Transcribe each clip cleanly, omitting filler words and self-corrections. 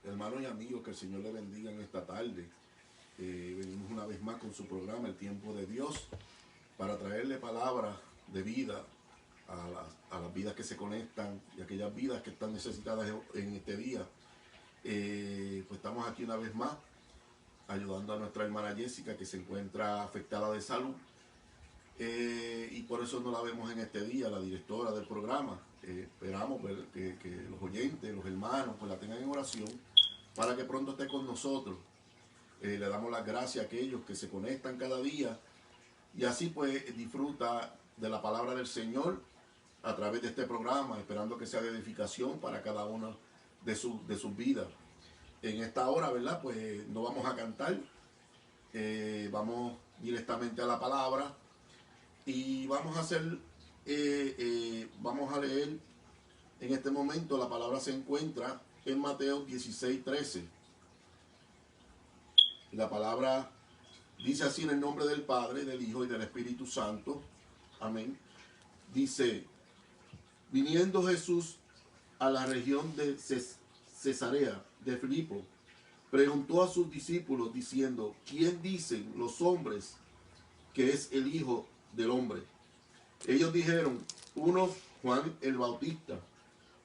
Hermanos y amigos, que el Señor le bendiga en esta tarde. Venimos una vez más con su programa El Tiempo de Dios para traerle palabras de vida a las vidas que se conectan y aquellas vidas que están necesitadas en este día. Pues estamos aquí una vez más ayudando a nuestra hermana Jessica, que se encuentra afectada de salud, y por eso no la vemos en este día, la directora del programa. Esperamos que los oyentes, los hermanos, pues la tengan en oración para que pronto esté con nosotros. Le damos las gracias a aquellos que se conectan cada día y así pues disfruta de la palabra del Señor a través de este programa, esperando que sea de edificación para cada una de sus vidas. En esta hora, ¿verdad? Pues no vamos a cantar, vamos directamente a la palabra y vamos a hacer, vamos a leer en este momento. La palabra se encuentra en Mateo 16:13. La palabra dice así en el nombre del Padre, del Hijo y del Espíritu Santo. Amén. Dice: viniendo Jesús a la región de Cesarea de Filipo, preguntó a sus discípulos diciendo: ¿quién dicen los hombres que es el Hijo del Hombre? Ellos dijeron: unos Juan el Bautista,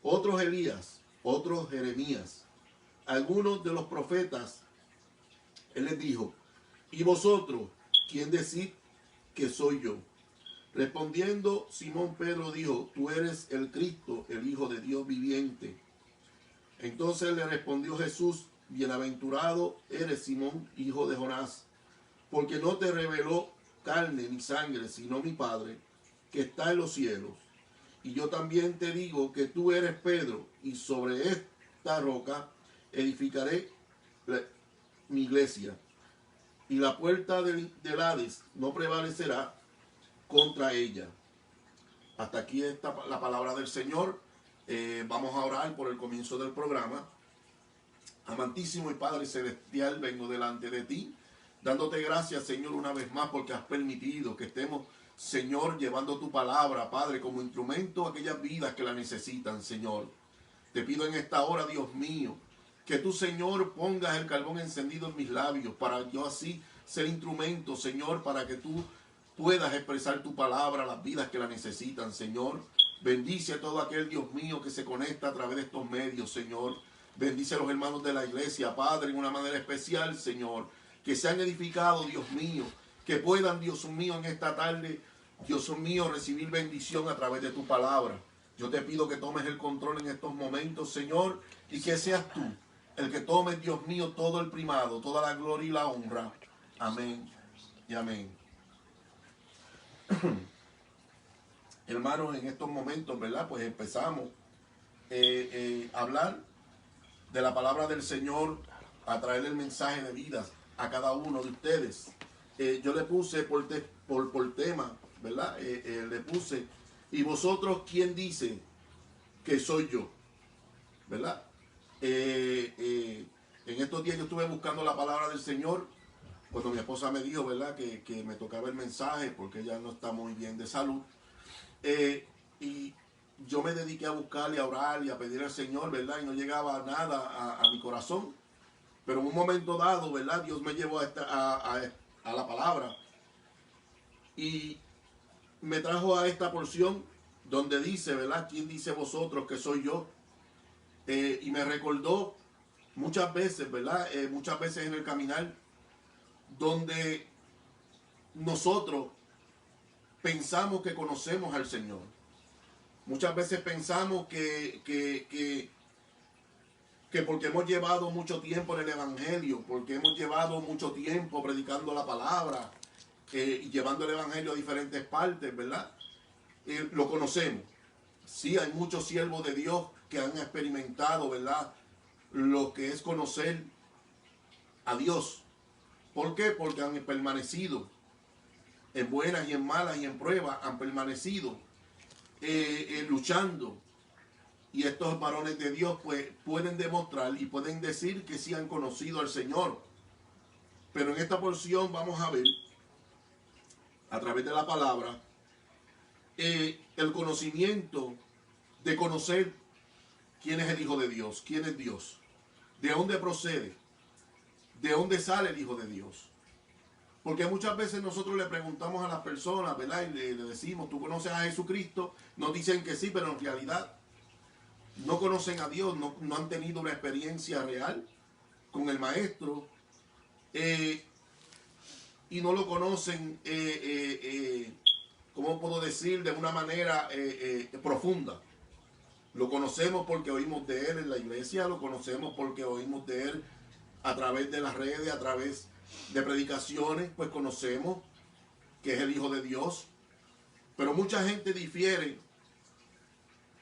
otros Elías, otros Jeremías, algunos de los profetas. Él les dijo: ¿y vosotros quién decís que soy yo? Respondiendo Simón Pedro dijo: tú eres el Cristo, el Hijo de Dios viviente. Entonces le respondió Jesús: bienaventurado eres Simón, hijo de Jonás, porque no te reveló carne ni sangre, sino mi Padre que está en los cielos. Y yo también te digo que tú eres Pedro, y sobre esta roca edificaré mi iglesia, y la puerta del Hades no prevalecerá contra ella. Hasta aquí está la palabra del Señor. Vamos a orar por el comienzo del programa. Amantísimo y Padre Celestial, vengo delante de ti, dándote gracias, Señor, una vez más, porque has permitido que estemos, Señor, llevando tu palabra, Padre, como instrumento a aquellas vidas que la necesitan, Señor. Te pido en esta hora, Dios mío, que tú, Señor, pongas el carbón encendido en mis labios para yo así ser instrumento, Señor, para que tú puedas expresar tu palabra a las vidas que la necesitan, Señor. Bendice a todo aquel, Dios mío, que se conecta a través de estos medios, Señor. Bendice a los hermanos de la iglesia, Padre, en una manera especial, Señor. Que sean edificados, Dios mío. Que puedan, Dios mío, en esta tarde, Dios mío, recibir bendición a través de tu palabra. Yo te pido que tomes el control en estos momentos, Señor, y que seas tú el que tome, Dios mío, todo el primado, toda la gloria y la honra. Amén y amén. Hermanos, en estos momentos, ¿verdad? Pues empezamos a hablar de la palabra del Señor, a traer el mensaje de vida a cada uno de ustedes. Yo le puse por tema, ¿verdad? Le puse: ¿y vosotros quién dice que soy yo? ¿Verdad? En estos días yo estuve buscando la palabra del Señor cuando mi esposa me dijo, ¿verdad?, que me tocaba el mensaje porque ella no está muy bien de salud. Y yo me dediqué a buscar y a orar y a pedir al Señor, ¿verdad? Y no llegaba nada a mi corazón. Pero en un momento dado, ¿verdad?, Dios me llevó a la palabra y me trajo a esta porción donde dice, ¿verdad?, ¿quién dice vosotros que soy yo? Y me recordó muchas veces, ¿verdad? Muchas veces en el caminar, donde nosotros pensamos que conocemos al Señor. Muchas veces pensamos que porque hemos llevado mucho tiempo en el Evangelio, porque hemos llevado mucho tiempo predicando la palabra y llevando el Evangelio a diferentes partes, ¿verdad? Lo conocemos. Sí, hay muchos siervos de Dios que han experimentado, ¿verdad?, lo que es conocer a Dios. ¿Por qué? Porque han permanecido en buenas y en malas y en pruebas, han permanecido luchando. Y estos varones de Dios pues pueden demostrar y pueden decir que sí han conocido al Señor. Pero en esta porción vamos a ver, a través de la palabra, el conocimiento de conocer quién es el Hijo de Dios, quién es Dios. ¿De dónde procede? ¿De dónde sale el Hijo de Dios? Porque muchas veces nosotros le preguntamos a las personas, ¿verdad? Y le decimos, ¿tú conoces a Jesucristo? Nos dicen que sí, pero en realidad no conocen a Dios, no han tenido una experiencia real con el Maestro, y no lo conocen, ¿cómo puedo decir? De una manera profunda. Lo conocemos porque oímos de Él en la iglesia, lo conocemos porque oímos de Él a través de las redes, a través de predicaciones, pues conocemos que es el Hijo de Dios. Pero mucha gente difiere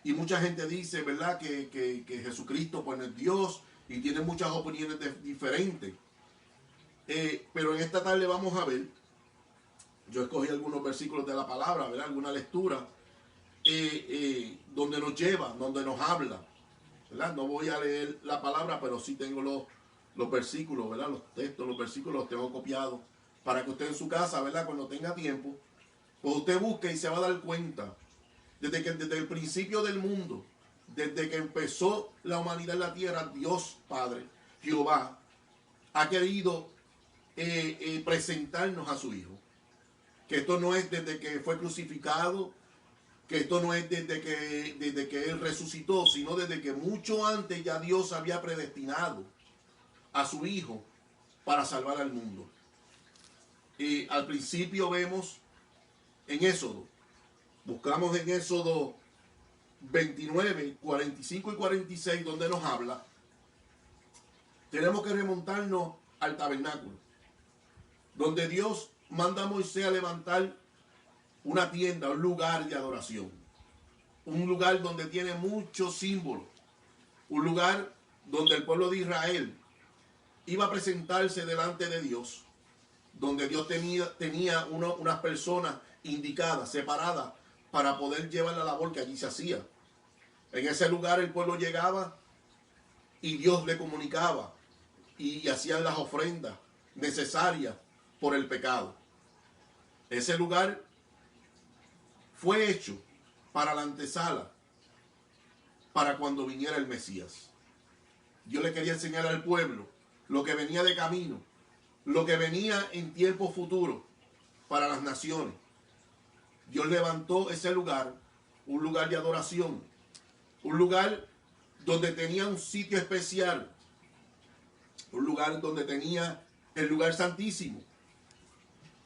y mucha gente dice, ¿verdad?, que Jesucristo pues no es Dios, y tiene muchas opiniones diferentes. Pero en esta tarde vamos a ver, yo escogí algunos versículos de la palabra, ¿verdad?, alguna lectura donde nos lleva, donde nos habla, ¿verdad? No voy a leer la palabra, pero sí tengo los versículos, ¿verdad? Los textos, los versículos los tengo copiados para que usted en su casa, ¿verdad?, cuando tenga tiempo, pues usted busque y se va a dar cuenta desde el principio del mundo, desde que empezó la humanidad en la tierra, Dios Padre, Jehová, ha querido presentarnos a su Hijo. Que esto no es desde que fue crucificado, que esto no es desde que Él resucitó, sino desde que mucho antes ya Dios había predestinado a su Hijo para salvar al mundo. Y al principio vemos en Éxodo, buscamos en Éxodo 29, 45 y 46, donde nos habla, tenemos que remontarnos al tabernáculo, donde Dios manda a Moisés a levantar una tienda, un lugar de adoración, un lugar donde tiene muchos símbolos, un lugar donde el pueblo de Israel iba a presentarse delante de Dios, donde Dios tenía unas personas indicadas, separadas, para poder llevar la labor que allí se hacía. En ese lugar el pueblo llegaba y Dios le comunicaba y hacían las ofrendas necesarias por el pecado. Ese lugar fue hecho para la antesala, para cuando viniera el Mesías. Dios le quería enseñar al pueblo lo que venía de camino, lo que venía en tiempo futuro para las naciones. Dios levantó ese lugar, un lugar de adoración, un lugar donde tenía un sitio especial, un lugar donde tenía el lugar santísimo.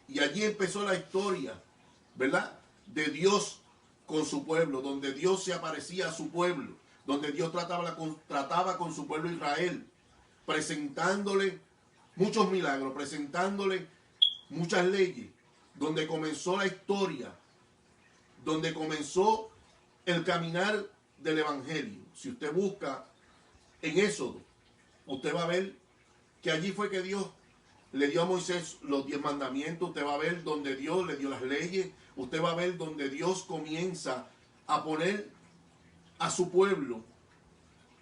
Y allí empezó la historia, ¿verdad?, de Dios con su pueblo, donde Dios se aparecía a su pueblo, donde Dios trataba con su pueblo Israel, presentándole muchos milagros, presentándole muchas leyes, donde comenzó la historia, donde comenzó el caminar del Evangelio. Si usted busca en Éxodo, usted va a ver que allí fue que Dios le dio a Moisés los 10 mandamientos. Usted va a ver donde Dios le dio las leyes. Usted va a ver donde Dios comienza a poner a su pueblo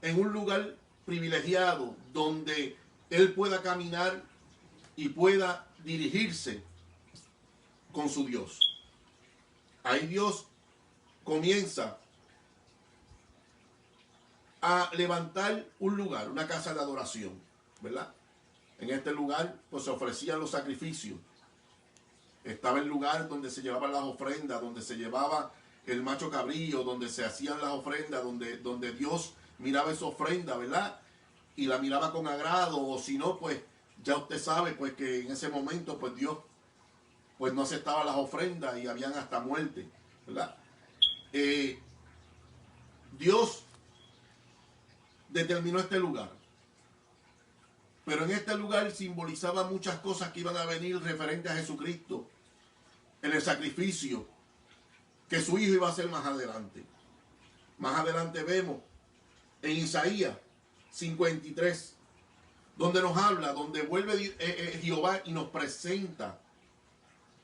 en un lugar privilegiado, donde Él pueda caminar y pueda dirigirse con su Dios. Ahí Dios comienza a levantar un lugar, una casa de adoración, ¿verdad? En este lugar pues se ofrecían los sacrificios. Estaba el lugar donde se llevaban las ofrendas, donde se llevaba el macho cabrillo, donde se hacían las ofrendas, donde Dios miraba esa ofrenda, ¿verdad? Y la miraba con agrado, o si no, pues ya usted sabe pues que en ese momento pues Dios pues no aceptaba las ofrendas y habían hasta muerte, ¿verdad? Dios determinó este lugar, pero en este lugar simbolizaba muchas cosas que iban a venir referentes a Jesucristo en el sacrificio que su Hijo iba a hacer más adelante. Más adelante vemos en Isaías 53, donde nos habla, donde vuelve Jehová y nos presenta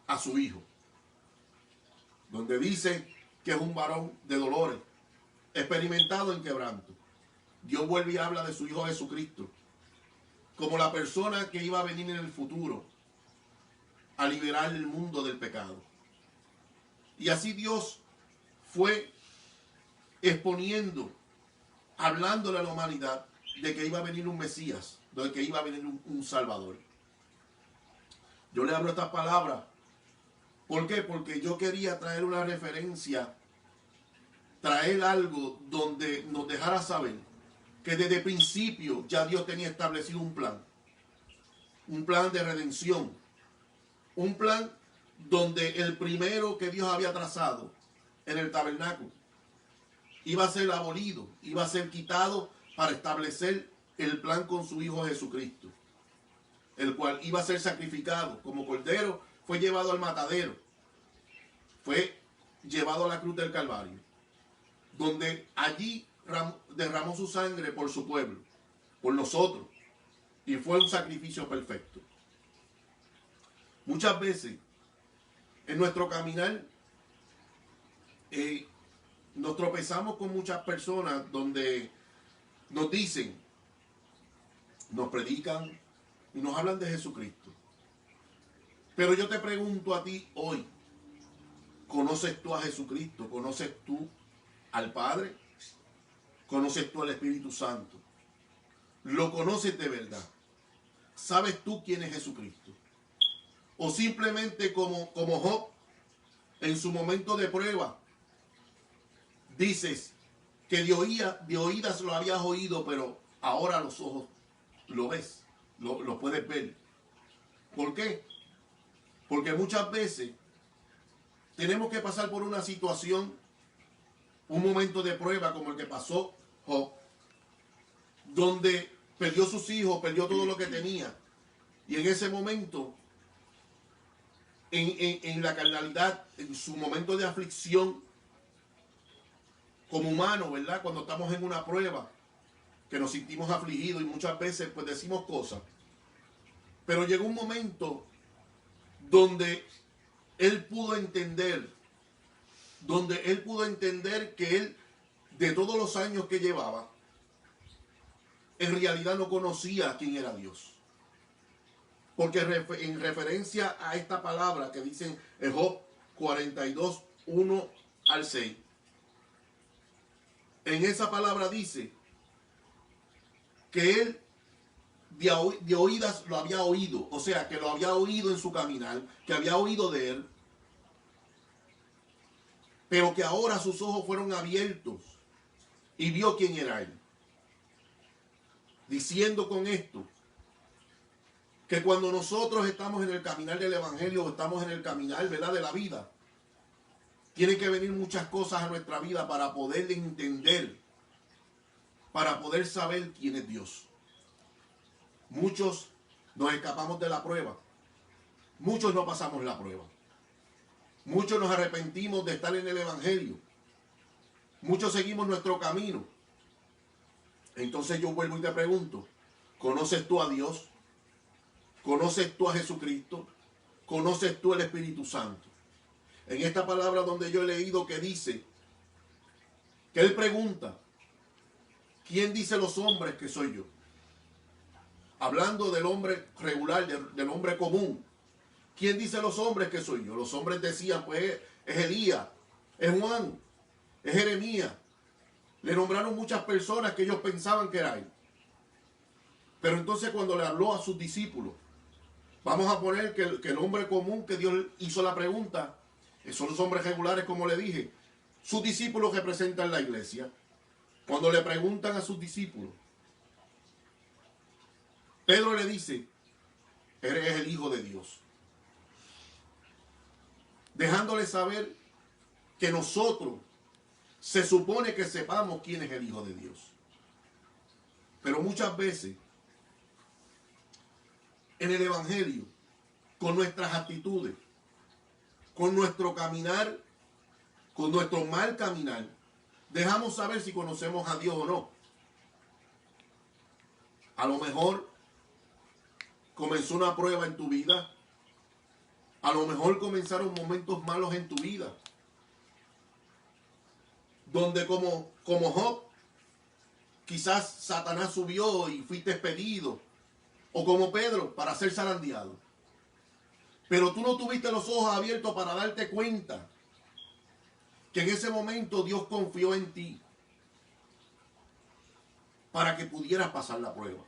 a su Hijo, donde dice que es un varón de dolores, experimentado en quebranto. Dios vuelve y habla de su Hijo Jesucristo como la persona que iba a venir en el futuro a liberar el mundo del pecado. Y así Dios fue exponiendo, hablándole a la humanidad de que iba a venir un Mesías, de que iba a venir un Salvador. Yo le hablo estas palabras. ¿Por qué? Porque yo quería traer una referencia, traer algo donde nos dejara saber que desde el principio ya Dios tenía establecido un plan de redención, un plan donde el primero que Dios había trazado en el tabernáculo iba a ser abolido, iba a ser quitado para establecer el plan con su Hijo Jesucristo, el cual iba a ser sacrificado como cordero, fue llevado al matadero, fue llevado a la cruz del Calvario, donde allí derramó su sangre por su pueblo, por nosotros, y fue un sacrificio perfecto. Muchas veces en nuestro caminar nos tropezamos con muchas personas donde nos dicen, nos predican y nos hablan de Jesucristo. Pero yo te pregunto a ti hoy, ¿conoces tú a Jesucristo? ¿Conoces tú al Padre? ¿Conoces tú al Espíritu Santo? ¿Lo conoces de verdad? ¿Sabes tú quién es Jesucristo? O simplemente como Job, en su momento de prueba, dices que de oídas lo habías oído, pero ahora los ojos lo ves, lo puedes ver. ¿Por qué? Porque muchas veces tenemos que pasar por una situación, un momento de prueba como el que pasó Job, donde perdió sus hijos, perdió todo lo que tenía. Y en ese momento, en la carnalidad, en su momento de aflicción, como humano, ¿verdad? Cuando estamos en una prueba, que nos sentimos afligidos y muchas veces pues decimos cosas. Pero llegó un momento donde él pudo entender, que él, de todos los años que llevaba, en realidad no conocía quién era Dios. Porque en referencia a esta palabra que dicen en Job 42, 1 al 6, en esa palabra dice que él de oídas lo había oído, o sea, que lo había oído en su caminar, que había oído de él, pero que ahora sus ojos fueron abiertos y vio quién era él. Diciendo con esto que cuando nosotros estamos en el caminar del Evangelio, estamos en el caminar, ¿verdad?, de la vida, tienen que venir muchas cosas a nuestra vida para poder entender, para poder saber quién es Dios. Muchos nos escapamos de la prueba, muchos no pasamos la prueba, muchos nos arrepentimos de estar en el Evangelio, muchos seguimos nuestro camino. Entonces yo vuelvo y te pregunto, ¿conoces tú a Dios? ¿Conoces tú a Jesucristo? ¿Conoces tú el Espíritu Santo? En esta palabra donde yo he leído que dice, que él pregunta, ¿quién dice los hombres que soy yo? Hablando del hombre regular, del hombre común. ¿Quién dice los hombres que soy yo? Los hombres decían, pues es Elías, es Juan, es Jeremías. Le nombraron muchas personas que ellos pensaban que era él. Pero entonces cuando le habló a sus discípulos, vamos a poner que el hombre común que Dios hizo la pregunta, son los hombres regulares, como le dije. Sus discípulos representan la iglesia. Cuando le preguntan a sus discípulos, Pedro le dice, eres el Hijo de Dios. Dejándole saber que nosotros se supone que sepamos quién es el Hijo de Dios. Pero muchas veces, en el Evangelio, con nuestras actitudes, con nuestro caminar, con nuestro mal caminar, dejamos saber si conocemos a Dios o no. A lo mejor comenzó una prueba en tu vida. A lo mejor comenzaron momentos malos en tu vida. Donde como Job, quizás Satanás subió y fuiste expedido. O como Pedro, para ser zarandeado. Pero tú no tuviste los ojos abiertos para darte cuenta que en ese momento Dios confió en ti. para que pudieras pasar la prueba.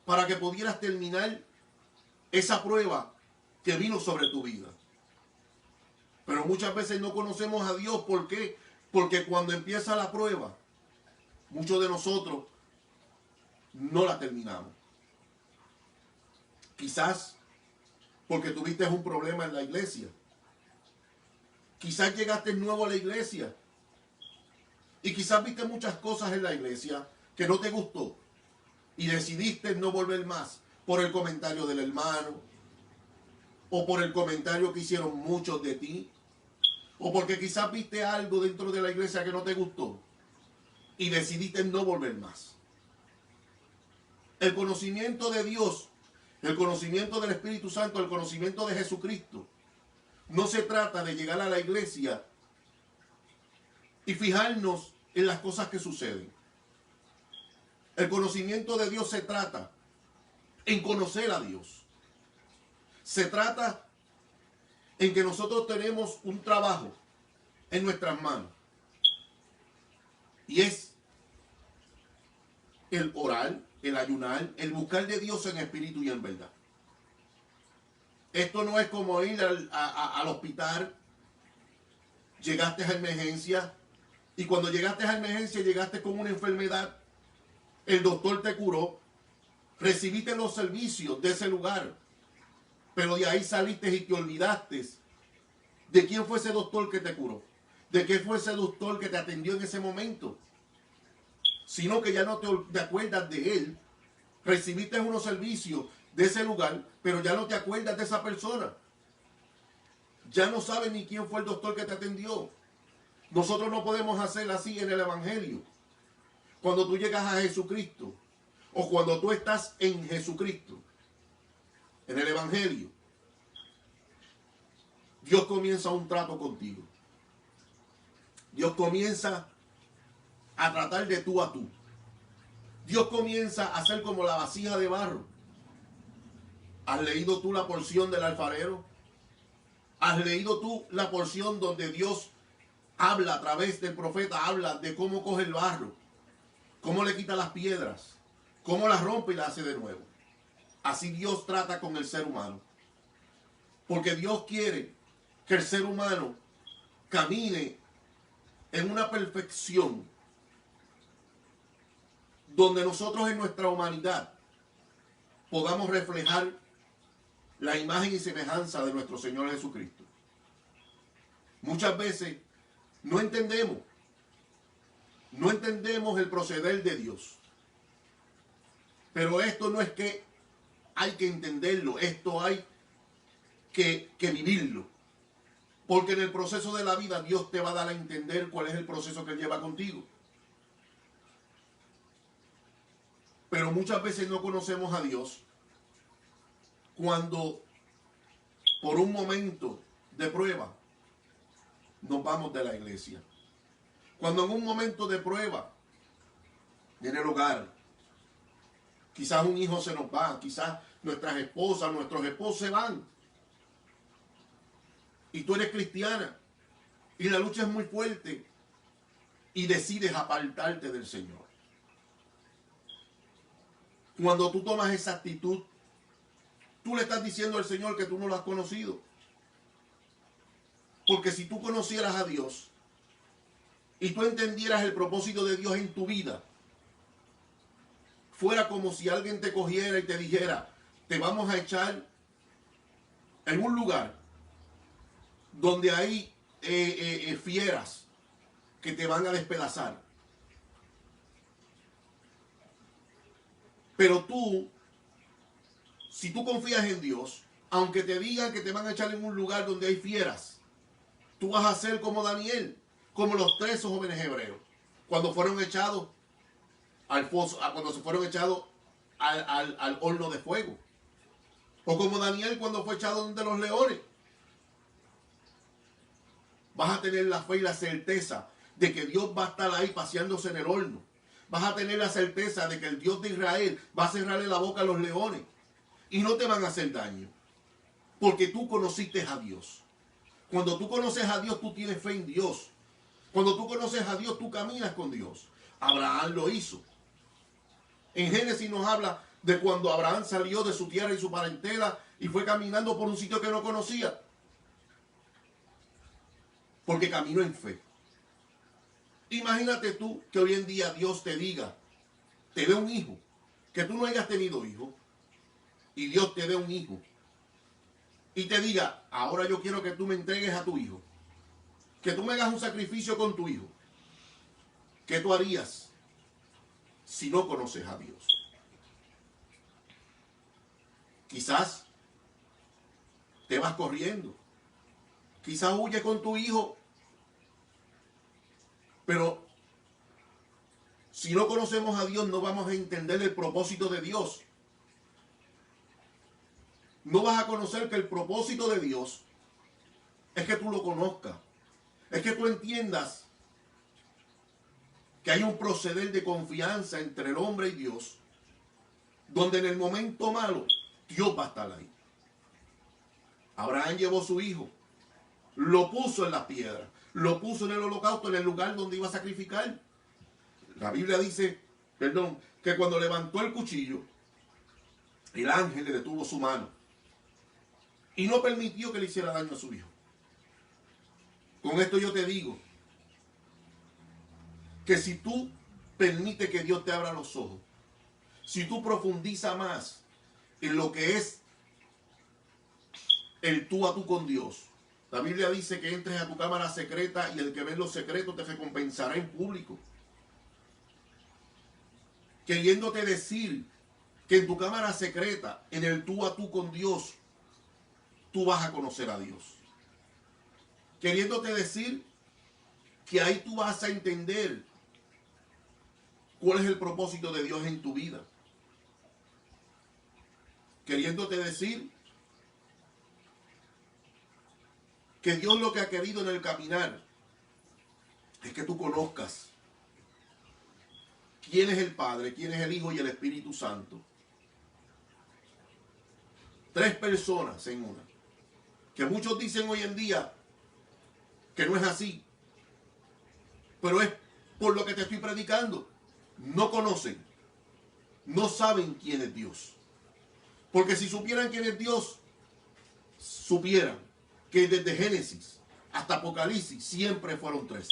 Para que pudieras terminar esa prueba que vino sobre tu vida. Pero muchas veces no conocemos a Dios. ¿Por qué? Porque cuando empieza la prueba, muchos de nosotros no la terminamos. Quizás porque tuviste un problema en la iglesia. Quizás llegaste nuevo a la iglesia. Y quizás viste muchas cosas en la iglesia que no te gustó. Y decidiste no volver más por el comentario del hermano. O por el comentario que hicieron muchos de ti. O porque quizás viste algo dentro de la iglesia que no te gustó. Y decidiste no volver más. El conocimiento de Dios, el conocimiento del Espíritu Santo, el conocimiento de Jesucristo, no se trata de llegar a la iglesia y fijarnos en las cosas que suceden. El conocimiento de Dios se trata en conocer a Dios. Se trata en que nosotros tenemos un trabajo en nuestras manos. Y es el orar, el ayunar, el buscar de Dios en espíritu y en verdad. Esto no es como ir al hospital, llegaste a emergencia, y cuando llegaste a emergencia llegaste con una enfermedad, el doctor te curó, recibiste los servicios de ese lugar, pero de ahí saliste y te olvidaste de quién fue ese doctor que te curó, de qué fue ese doctor que te atendió en ese momento, sino que ya no te acuerdas de él. Recibiste unos servicios de ese lugar, pero ya no te acuerdas de esa persona. Ya no sabes ni quién fue el doctor que te atendió. Nosotros no podemos hacer así en el Evangelio. Cuando tú llegas a Jesucristo, o cuando tú estás en Jesucristo, en el Evangelio, Dios comienza un trato contigo. Dios comienza a tratar de tú a tú. Dios comienza a ser como la vasija de barro. ¿Has leído tú la porción del alfarero? ¿Has leído tú la porción donde Dios habla a través del profeta, habla de cómo coge el barro, cómo le quita las piedras, cómo las rompe y las hace de nuevo? Así Dios trata con el ser humano. Porque Dios quiere que el ser humano camine en una perfección donde nosotros en nuestra humanidad podamos reflejar la imagen y semejanza de nuestro Señor Jesucristo. Muchas veces no entendemos el proceder de Dios. Pero esto no es que hay que entenderlo, esto hay que vivirlo. Porque en el proceso de la vida Dios te va a dar a entender cuál es el proceso que Él lleva contigo. Pero muchas veces no conocemos a Dios cuando por un momento de prueba nos vamos de la iglesia. Cuando en un momento de prueba en el hogar, quizás un hijo se nos va, quizás nuestras esposas, nuestros esposos se van. Y tú eres cristiana y la lucha es muy fuerte y decides apartarte del Señor. Cuando tú tomas esa actitud, tú le estás diciendo al Señor que tú no lo has conocido. Porque si tú conocieras a Dios y tú entendieras el propósito de Dios en tu vida, fuera como si alguien te cogiera y te dijera, te vamos a echar en un lugar donde hay fieras que te van a despedazar. Pero tú, si tú confías en Dios, aunque te digan que te van a echar en un lugar donde hay fieras, tú vas a ser como Daniel, como los 3 jóvenes hebreos, cuando fueron echados al foso, cuando se fueron echados al horno de fuego. O como Daniel cuando fue echado de los leones. Vas a tener la fe y la certeza de que Dios va a estar ahí paseándose en el horno. Vas a tener la certeza de que el Dios de Israel va a cerrarle la boca a los leones. Y no te van a hacer daño. Porque tú conociste a Dios. Cuando tú conoces a Dios, tú tienes fe en Dios. Cuando tú conoces a Dios, tú caminas con Dios. Abraham lo hizo. En Génesis nos habla de cuando Abraham salió de su tierra y su parentela y fue caminando por un sitio que no conocía. Porque caminó en fe. Imagínate tú que hoy en día Dios te diga, te dé un hijo, que tú no hayas tenido hijo, y Dios te dé un hijo, y te diga, ahora yo quiero que tú me entregues a tu hijo, que tú me hagas un sacrificio con tu hijo. ¿Qué tú harías si no conoces a Dios? Quizás te vas corriendo, quizás huyes con tu hijo, pero si no conocemos a Dios no vamos a entender el propósito de Dios. No vas a conocer que el propósito de Dios es que tú lo conozcas, es que tú entiendas que hay un proceder de confianza entre el hombre y Dios, donde en el momento malo Dios va a estar ahí. Abraham llevó a su hijo, lo puso en la piedra, lo puso en el holocausto, en el lugar donde iba a sacrificar. La Biblia dice, que cuando levantó el cuchillo, el ángel le detuvo su mano y no permitió que le hiciera daño a su hijo. Con esto yo te digo que si tú permites que Dios te abra los ojos, si tú profundizas más en lo que es el tú a tú con Dios, la Biblia dice que entres a tu cámara secreta y el que ve los secretos te recompensará en público. Queriéndote decir que en tu cámara secreta, en el tú a tú con Dios, tú vas a conocer a Dios. Queriéndote decir que ahí tú vas a entender cuál es el propósito de Dios en tu vida. Queriéndote decir que Dios lo que ha querido en el caminar es que tú conozcas quién es el Padre, quién es el Hijo y el Espíritu Santo. Tres personas en una. Que muchos dicen hoy en día que no es así. Pero es por lo que te estoy predicando. No conocen, no saben quién es Dios. Porque si supieran quién es Dios, supieran que desde Génesis hasta Apocalipsis siempre fueron tres.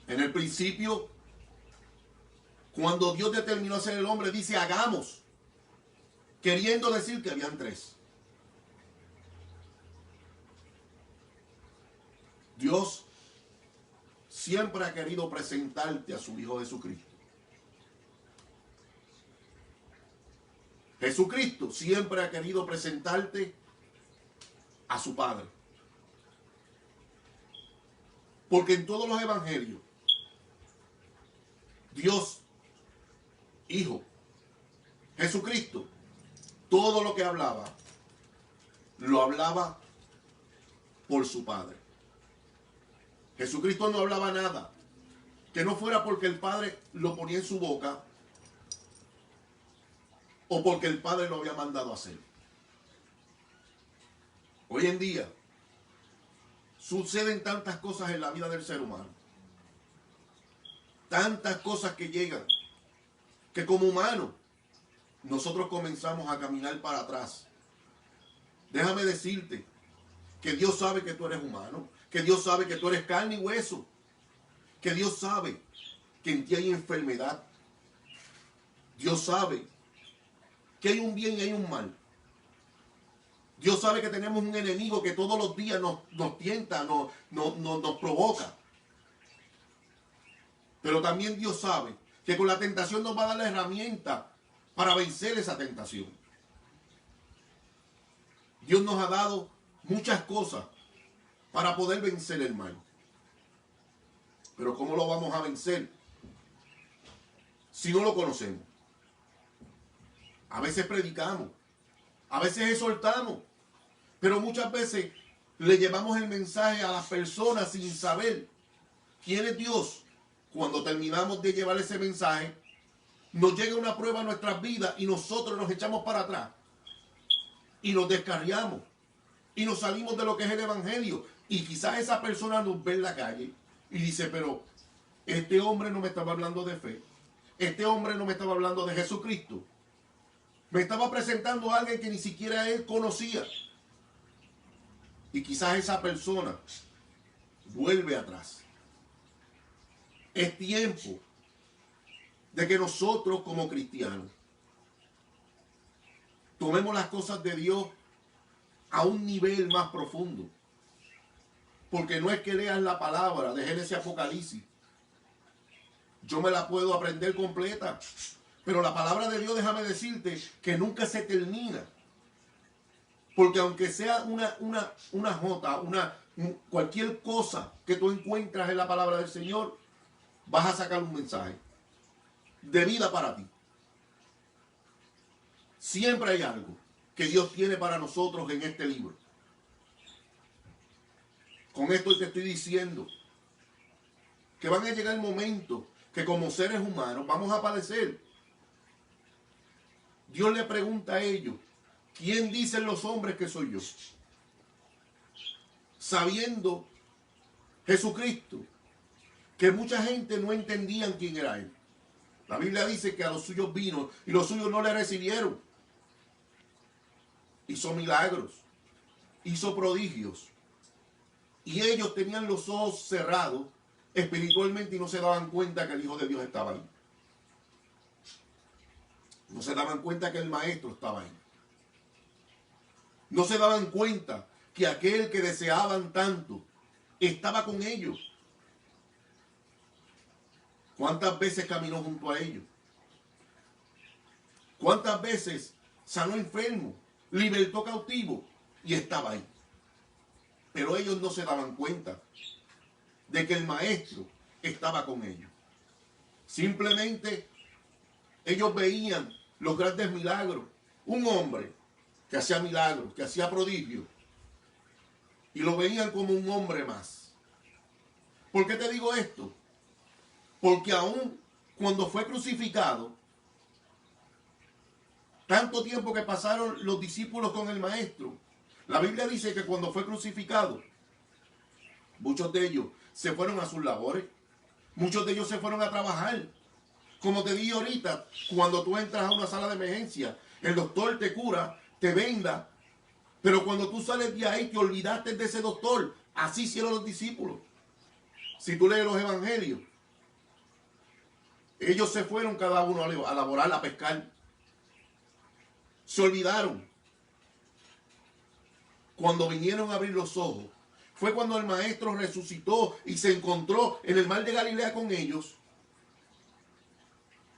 En el principio, cuando Dios determinó hacer el hombre, dice hagamos, queriendo decir que habían tres. Dios siempre ha querido presentarte a su Hijo Jesucristo. Jesucristo siempre ha querido presentarte a su Padre. Porque en todos los evangelios, Dios, Hijo, Jesucristo, todo lo que hablaba, lo hablaba por su Padre. Jesucristo no hablaba nada que no fuera porque el Padre lo ponía en su boca o porque el Padre lo había mandado a hacer. Hoy en día suceden tantas cosas en la vida del ser humano, tantas cosas que llegan, que como humanos nosotros comenzamos a caminar para atrás. Déjame decirte que Dios sabe que tú eres humano, que Dios sabe que tú eres carne y hueso, que Dios sabe que en ti hay enfermedad. Dios sabe que hay un bien y hay un mal. Dios sabe que tenemos un enemigo que todos los días nos tienta, nos provoca. Pero también Dios sabe que con la tentación nos va a dar la herramienta para vencer esa tentación. Dios nos ha dado muchas cosas para poder vencer el mal. Pero ¿cómo lo vamos a vencer si no lo conocemos? A veces predicamos, a veces exhortamos, pero muchas veces le llevamos el mensaje a las personas sin saber quién es Dios. Cuando terminamos de llevar ese mensaje, nos llega una prueba a nuestras vidas y nosotros nos echamos para atrás y nos descarriamos y nos salimos de lo que es el evangelio. Y quizás esa persona nos ve en la calle y dice, pero Este hombre no me estaba hablando de fe. Este hombre no me estaba hablando de Jesucristo. Me estaba presentando a alguien que ni siquiera él conocía. Y quizás esa persona vuelve atrás. Es tiempo de que nosotros como cristianos tomemos las cosas de Dios a un nivel más profundo. Porque no es que leas la palabra de Génesis Apocalipsis. Yo me la puedo aprender completa. Pero la palabra de Dios, déjame decirte, que nunca se termina. Porque aunque sea una jota, cualquier cosa que tú encuentras en la palabra del Señor, vas a sacar un mensaje de vida para ti. Siempre hay algo que Dios tiene para nosotros en este libro. Con esto te estoy diciendo que van a llegar momentos que como seres humanos vamos a padecer. Dios le pregunta a ellos, ¿quién dicen los hombres que soy yo? Sabiendo Jesucristo que mucha gente no entendían quién era él. La Biblia dice que a los suyos vino y los suyos no le recibieron. Hizo milagros, hizo prodigios. Y ellos tenían los ojos cerrados espiritualmente y no se daban cuenta que el Hijo de Dios estaba ahí. No se daban cuenta que el Maestro estaba ahí. No se daban cuenta que aquel que deseaban tanto estaba con ellos. ¿Cuántas veces caminó junto a ellos? ¿Cuántas veces sanó enfermo, libertó cautivo y estaba ahí? Pero ellos no se daban cuenta de que el Maestro estaba con ellos. Simplemente ellos veían los grandes milagros. Un hombre que hacía milagros, que hacía prodigios, y lo veían como un hombre más. ¿Por qué te digo esto? Porque aún cuando fue crucificado, tanto tiempo que pasaron los discípulos con el Maestro, la Biblia dice que cuando fue crucificado, muchos de ellos se fueron a sus labores, muchos de ellos se fueron a trabajar. Como te dije ahorita, cuando tú entras a una sala de emergencia, el doctor te cura, te venda, pero cuando tú sales de ahí te olvidaste de ese doctor. Así hicieron los discípulos. Si tú lees los evangelios, ellos se fueron cada uno a laborar, a pescar. Se olvidaron. Cuando vinieron a abrir los ojos, fue cuando el Maestro resucitó y se encontró en el mar de Galilea con ellos.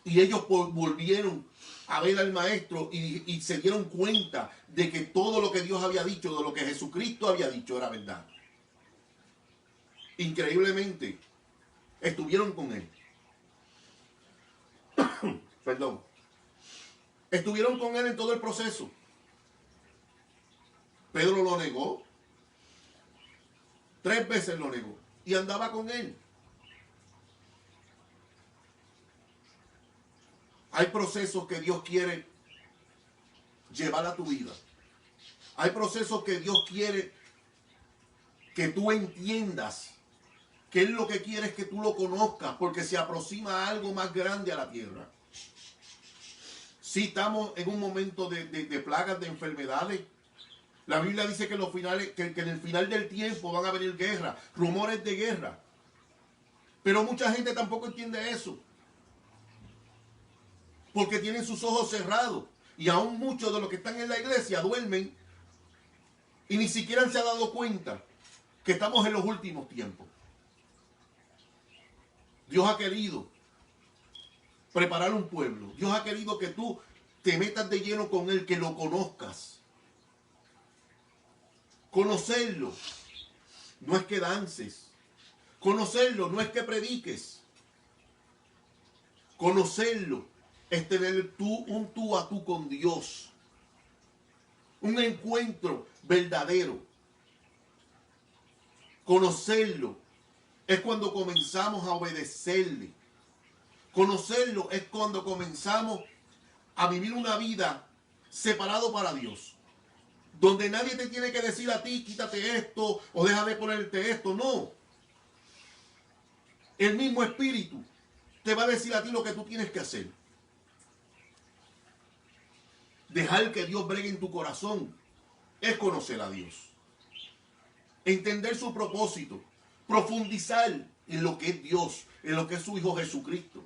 Y ellos volvieron a ver al Maestro y se dieron cuenta de que todo lo que Dios había dicho, de lo que Jesucristo había dicho, era verdad. Increíblemente, estuvieron con él. Perdón. Estuvieron con él en todo el proceso. Pedro lo negó. 3 veces lo negó. Y andaba con él. Hay procesos que Dios quiere llevar a tu vida. Hay procesos que Dios quiere que tú entiendas que Él lo que quiere es que tú lo conozcas, porque se aproxima a algo más grande a la tierra. Sí, estamos en un momento de plagas, de enfermedades. La Biblia dice que en el final del tiempo van a venir guerras, rumores de guerra. Pero mucha gente tampoco entiende eso. Porque tienen sus ojos cerrados. Y aún muchos de los que están en la iglesia duermen y ni siquiera se han dado cuenta que estamos en los últimos tiempos. Dios ha querido preparar un pueblo. Dios ha querido que tú te metas de lleno con Él, que lo conozcas. Conocerlo no es que dances. Conocerlo no es que prediques. Conocerlo es tener un tú a tú con Dios. Un encuentro verdadero. Conocerlo es cuando comenzamos a obedecerle. Conocerlo es cuando comenzamos a vivir una vida separado para Dios. Donde nadie te tiene que decir a ti, quítate esto o déjame ponerte esto. No. el mismo Espíritu te va a decir a ti lo que tú tienes que hacer. Dejar que Dios bregue en tu corazón es conocer a Dios. Entender su propósito. Profundizar en lo que es Dios, en lo que es su Hijo Jesucristo.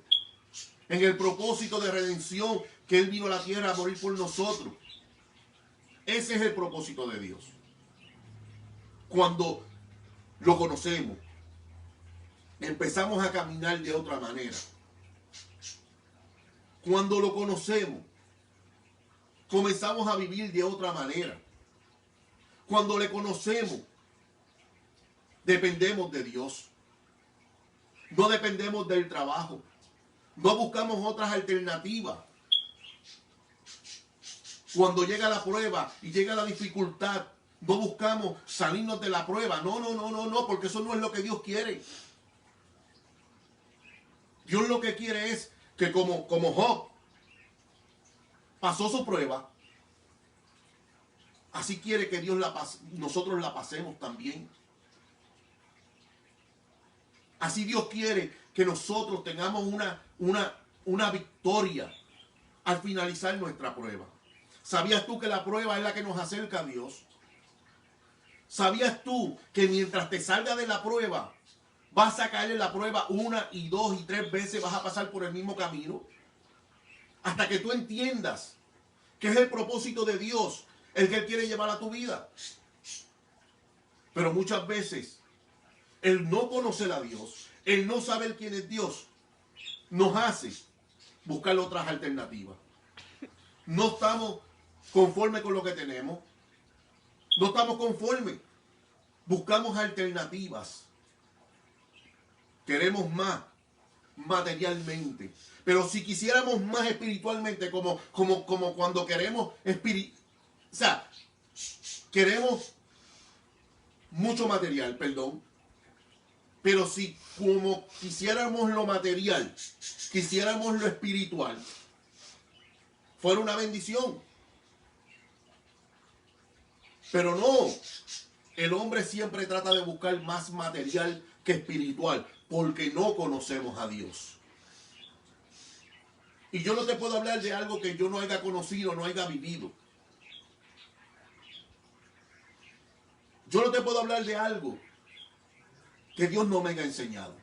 En el propósito de redención que Él vino a la tierra a morir por nosotros. Ese es el propósito de Dios. Cuando lo conocemos, empezamos a caminar de otra manera. Cuando lo conocemos, comenzamos a vivir de otra manera. Cuando le conocemos, dependemos de Dios. No dependemos del trabajo. No buscamos otras alternativas. Cuando llega la prueba y llega la dificultad, no buscamos salirnos de la prueba. No, porque eso no es lo que Dios quiere. Dios lo que quiere es que como Job pasó su prueba, así quiere que nosotros la pasemos también. Así Dios quiere que nosotros tengamos una victoria al finalizar nuestra prueba. ¿Sabías tú que la prueba es la que nos acerca a Dios? ¿Sabías tú que mientras te salga de la prueba, vas a caer en la prueba 1, 2 y 3 veces, vas a pasar por el mismo camino? Hasta que tú entiendas que es el propósito de Dios el que Él quiere llevar a tu vida. Pero muchas veces, el no conocer a Dios, el no saber quién es Dios, nos hace buscar otras alternativas. No estamos conformes con lo que tenemos. No estamos conformes. Buscamos alternativas. Queremos más materialmente. Pero si quisiéramos más espiritualmente, como cuando queremos o sea, queremos mucho material, perdón. Pero si como quisiéramos lo material, quisiéramos lo espiritual, fuera una bendición. Pero no, el hombre siempre trata de buscar más material que espiritual, porque no conocemos a Dios. Y yo no te puedo hablar de algo que yo no haya conocido, no haya vivido. Yo no te puedo hablar de algo que Dios no me haya enseñado.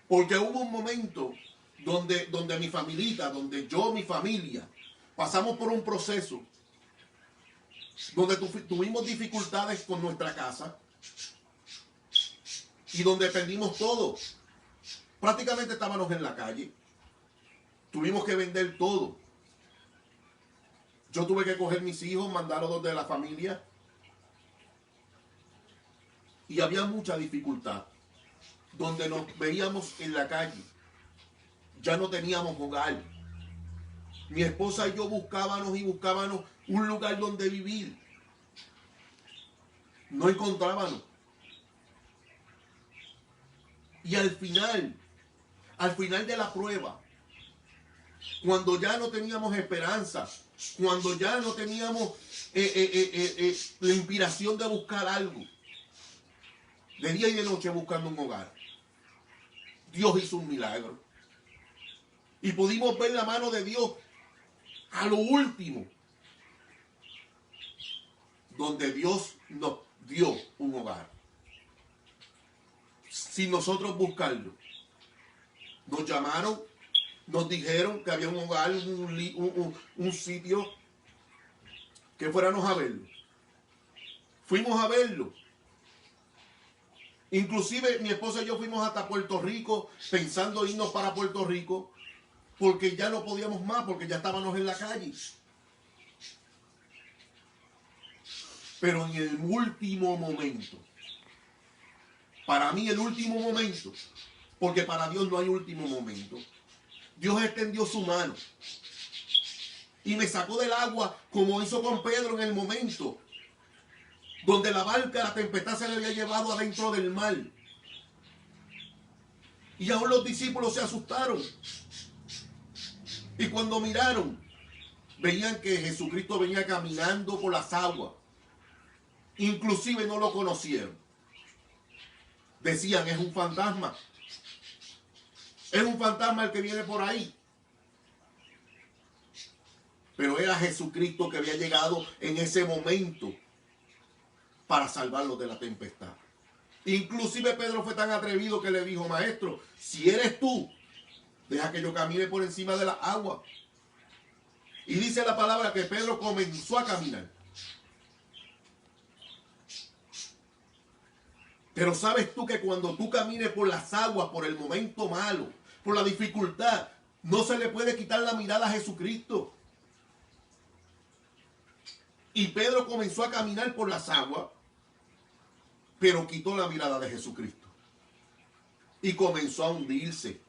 Porque hubo un momento donde mi familia, mi familia, pasamos por un proceso donde tuvimos dificultades con nuestra casa y donde perdimos todo. Prácticamente estábamos en la calle. Tuvimos que vender todo. Yo tuve que coger mis hijos, mandarlos de la familia. Y había mucha dificultad. Donde nos veíamos en la calle. Ya no teníamos hogar. Mi esposa y yo buscábamos un lugar donde vivir. No encontrábamos. Y al final de la prueba, cuando ya no teníamos esperanza, cuando ya no teníamos la inspiración de buscar algo, de día y de noche buscando un hogar, Dios hizo un milagro. Y pudimos ver la mano de Dios a lo último, donde Dios nos dio un hogar. Sin nosotros buscarlo. Nos llamaron, nos dijeron que había un hogar, un sitio, que fuéramos a verlo. Fuimos a verlo. Inclusive mi esposa y yo fuimos hasta Puerto Rico, pensando irnos para Puerto Rico, porque ya no podíamos más, porque ya estábamos en la calle. Pero en el último momento, para mí el último momento, porque para Dios no hay último momento, Dios extendió su mano y me sacó del agua como hizo con Pedro en el momento donde la barca, la tempestad se le había llevado adentro del mar. Y aún los discípulos se asustaron. Y cuando miraron, veían que Jesucristo venía caminando por las aguas. Inclusive no lo conocieron. Decían, es un fantasma. Es un fantasma el que viene por ahí. Pero era Jesucristo que había llegado en ese momento para salvarlos de la tempestad. Inclusive Pedro fue tan atrevido que le dijo, maestro, si eres tú, deja que yo camine por encima de la agua. Y dice la palabra que Pedro comenzó a caminar. Pero sabes tú que cuando tú camines por las aguas, por el momento malo, por la dificultad, no se le puede quitar la mirada a Jesucristo. Y Pedro comenzó a caminar por las aguas, pero quitó la mirada de Jesucristo. Y comenzó a hundirse.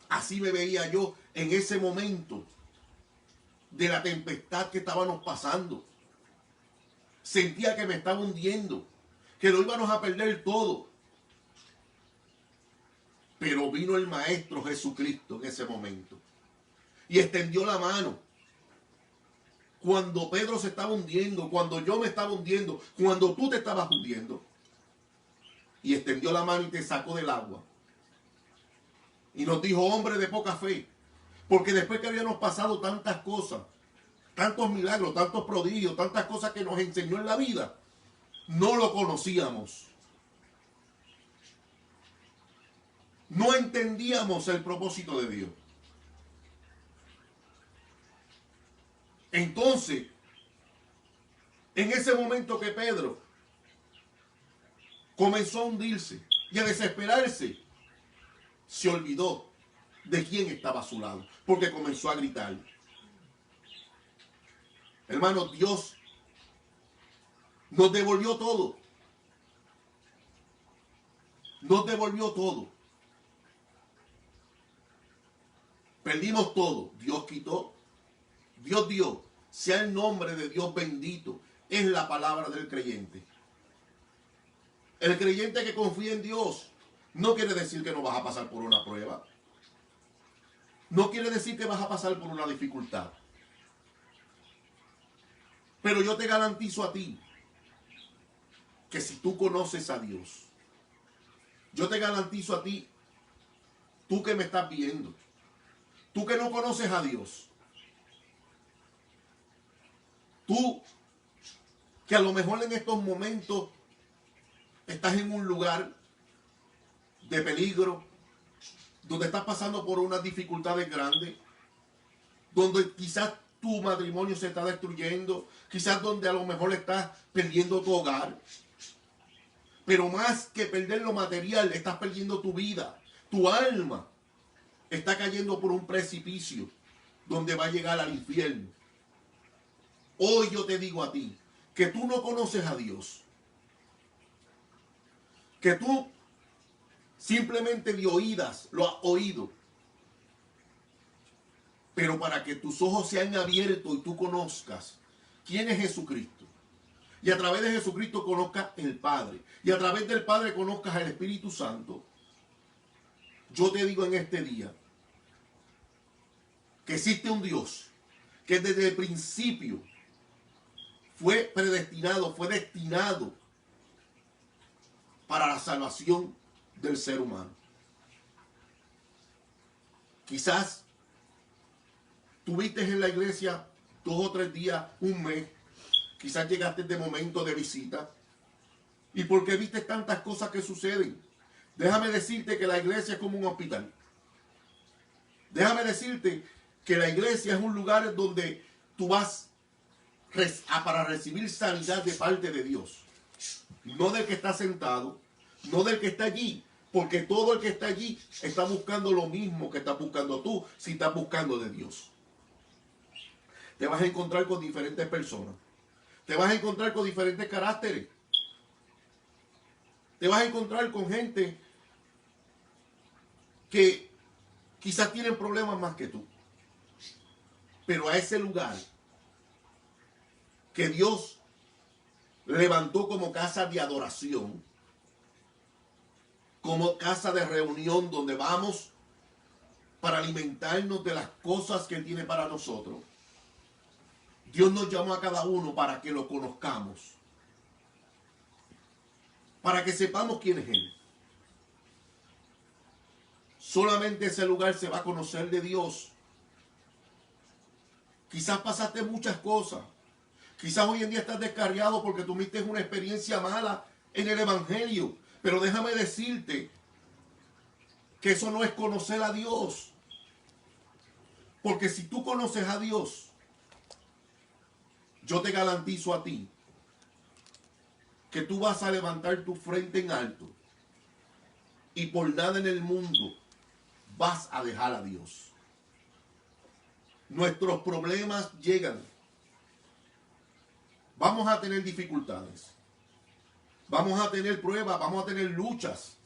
Así me veía yo en ese momento de la tempestad que estábamos pasando. Sentía que me estaba hundiendo, que lo íbamos a perder todo. Pero vino el Maestro Jesucristo en ese momento y extendió la mano. Cuando Pedro se estaba hundiendo, cuando yo me estaba hundiendo, cuando tú te estabas hundiendo, y extendió la mano y te sacó del agua. Y nos dijo, hombre de poca fe, porque después que habíamos pasado tantas cosas, tantos milagros, tantos prodigios, tantas cosas que nos enseñó en la vida, no lo conocíamos. No entendíamos el propósito de Dios. Entonces, en ese momento que Pedro comenzó a hundirse y a desesperarse, se olvidó de quién estaba a su lado, porque comenzó a gritar. Hermano, Dios nos devolvió todo. Nos devolvió todo. Perdimos todo. Dios quitó. Dios dio. Sea el nombre de Dios bendito. Es la palabra del creyente. El creyente que confía en Dios no quiere decir que no vas a pasar por una prueba. No quiere decir que vas a pasar por una dificultad. Pero yo te garantizo a ti que si tú conoces a Dios, yo te garantizo a ti, tú que me estás viendo, tú que no conoces a Dios, tú que a lo mejor en estos momentos estás en un lugar de peligro, donde estás pasando por unas dificultades grandes, donde quizás tu matrimonio se está destruyendo, quizás donde a lo mejor estás perdiendo tu hogar, pero más que perder lo material, estás perdiendo tu vida, tu alma está cayendo por un precipicio donde va a llegar al infierno. Hoy yo te digo a ti que tú no conoces a Dios, que tú simplemente de oídas lo has oído, pero para que tus ojos sean abiertos y tú conozcas quién es Jesucristo, y a través de Jesucristo conozcas el Padre, y a través del Padre conozcas al Espíritu Santo, yo te digo en este día que existe un Dios que desde el principio fue predestinado, fue destinado para la salvación del ser humano. Quizás tuviste en la iglesia 2 o 3 días, un mes, quizás llegaste de momento de visita, y porque viste tantas cosas que suceden, déjame decirte que la iglesia es como un hospital. Déjame decirte que la iglesia es un lugar donde tú vas para recibir sanidad de parte de Dios. No del que está sentado, no del que está allí, porque todo el que está allí está buscando lo mismo que estás buscando tú, si estás buscando de Dios. Te vas a encontrar con diferentes personas. Te vas a encontrar con diferentes caracteres. Te vas a encontrar con gente que quizás tienen problemas más que tú. Pero a ese lugar que Dios levantó como casa de adoración, como casa de reunión donde vamos para alimentarnos de las cosas que Él tiene para nosotros, Dios nos llamó a cada uno para que lo conozcamos, para que sepamos quién es Él. Solamente ese lugar se va a conocer de Dios. Quizás pasaste muchas cosas. Quizás hoy en día estás descarriado porque tuviste una experiencia mala en el Evangelio. Pero déjame decirte que eso no es conocer a Dios. Porque si tú conoces a Dios, yo te garantizo a ti que tú vas a levantar tu frente en alto y por nada en el mundo vas a dejar a Dios. Nuestros problemas llegan. Vamos a tener dificultades. Vamos a tener pruebas, vamos a tener luchas.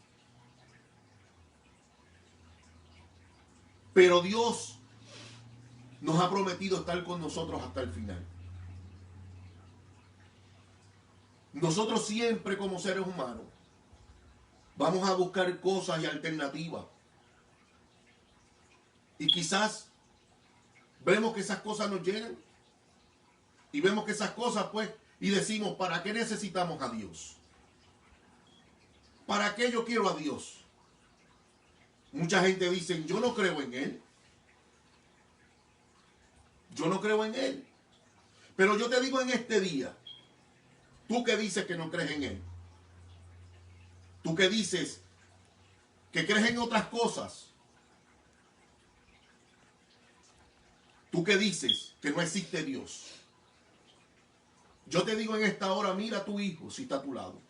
Pero Dios nos ha prometido estar con nosotros hasta el final. Nosotros siempre como seres humanos vamos a buscar cosas y alternativas. Y quizás vemos que esas cosas nos llenan. Y vemos que esas cosas pues, y decimos, ¿para qué necesitamos a Dios? ¿Para qué yo quiero a Dios? Mucha gente dice, yo no creo en Él. Yo no creo en Él. Pero yo te digo en este día, tú que dices que no crees en Él, tú que dices que crees en otras cosas, tú que dices que no existe Dios, yo te digo en esta hora, mira a tu hijo si está a tu lado.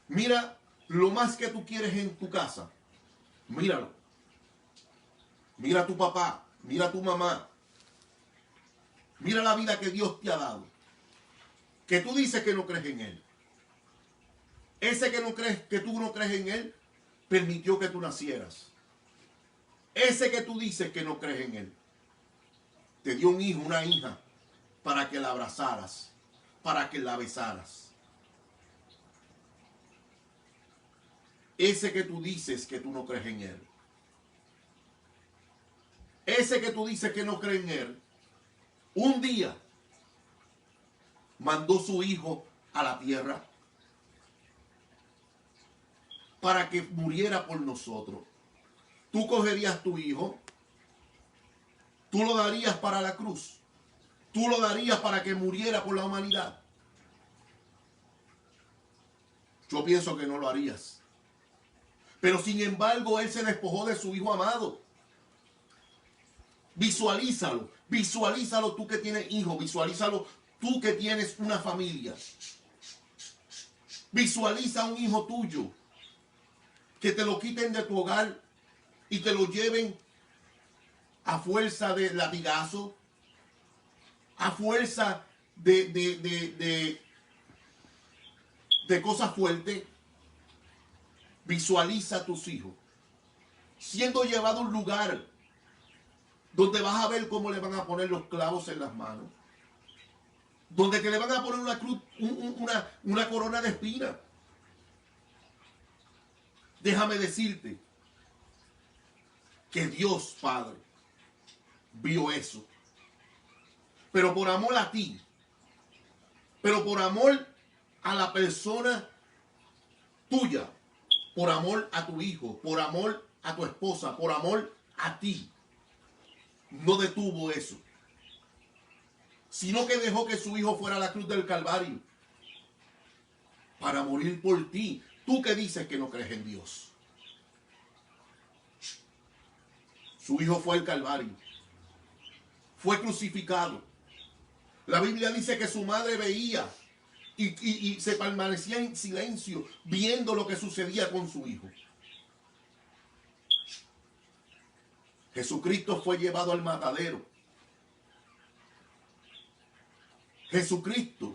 Mira lo más que tú quieres en tu casa. Míralo. Mira a tu papá, mira a tu mamá. Mira la vida que Dios te ha dado. Que tú dices que no crees en Él. Ese que no crees, que tú no crees en Él, permitió que tú nacieras. Ese que tú dices que no crees en Él, te dio un hijo, una hija, para que la abrazaras, para que la besaras. Ese que tú dices que tú no crees en Él. Ese que tú dices que no cree en Él, un día mandó su hijo a la tierra para que muriera por nosotros. Tú cogerías tu hijo, tú lo darías para la cruz, tú lo darías para que muriera por la humanidad. Yo pienso que no lo harías. Pero sin embargo, Él se despojó de su hijo amado. Visualízalo, visualízalo tú que tienes hijos, visualízalo tú que tienes una familia. Visualiza un hijo tuyo que te lo quiten de tu hogar y te lo lleven a fuerza de latigazo, a fuerza de cosas fuertes. Visualiza a tus hijos siendo llevado a un lugar donde vas a ver cómo le van a poner los clavos en las manos, donde que le van a poner una cruz, una corona de espinas. Déjame decirte que Dios Padre vio eso, pero por amor a ti, pero por amor a la persona tuya, por amor a tu hijo, por amor a tu esposa, por amor a ti, no detuvo eso, sino que dejó que su hijo fuera a la cruz del Calvario para morir por ti. Tú que dices que no crees en Dios. Su hijo fue al Calvario, fue crucificado. La Biblia dice que su madre veía y se permanecía en silencio viendo lo que sucedía con su hijo. Jesucristo fue llevado al matadero. Jesucristo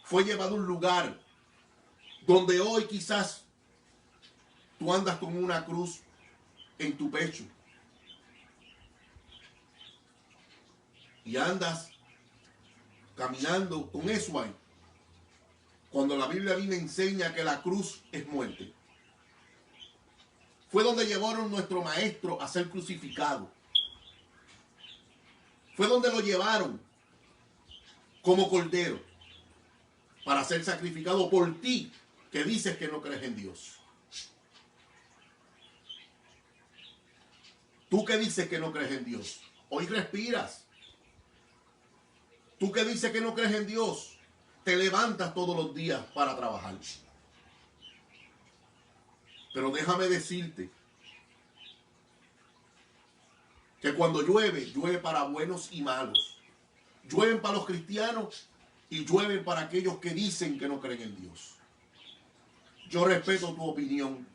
fue llevado a un lugar donde hoy quizás tú andas con una cruz en tu pecho y andas caminando con eso ahí, cuando la Biblia a mí me enseña que la cruz es muerte. Fue donde llevaron a nuestro maestro a ser crucificado. Fue donde lo llevaron como cordero para ser sacrificado por ti que dices que no crees en Dios. Tú que dices que no crees en Dios, hoy respiras. Tú que dices que no crees en Dios, te levantas todos los días para trabajar. Pero déjame decirte que cuando llueve, llueve para buenos y malos. Llueven para los cristianos y llueven para aquellos que dicen que no creen en Dios. Yo respeto tu opinión,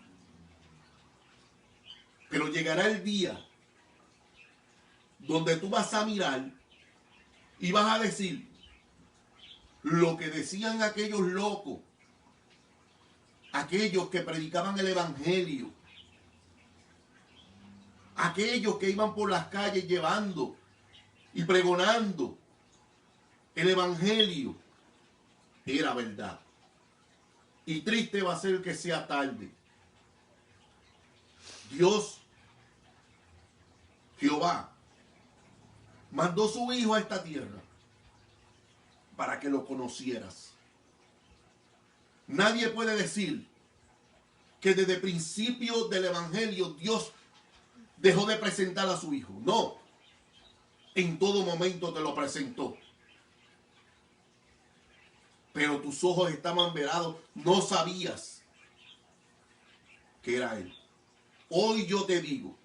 pero llegará el día donde tú vas a mirar y vas a decir lo que decían aquellos locos, aquellos que predicaban el evangelio, aquellos que iban por las calles llevando y pregonando el evangelio, era verdad. Y triste va a ser que sea tarde. Dios, Jehová, mandó su Hijo a esta tierra para que lo conocieras. Nadie puede decir que desde el principio del evangelio Dios dejó de presentar a su Hijo. No, en todo momento te lo presentó. Pero tus ojos estaban velados, no sabías que era Él. Hoy yo te digo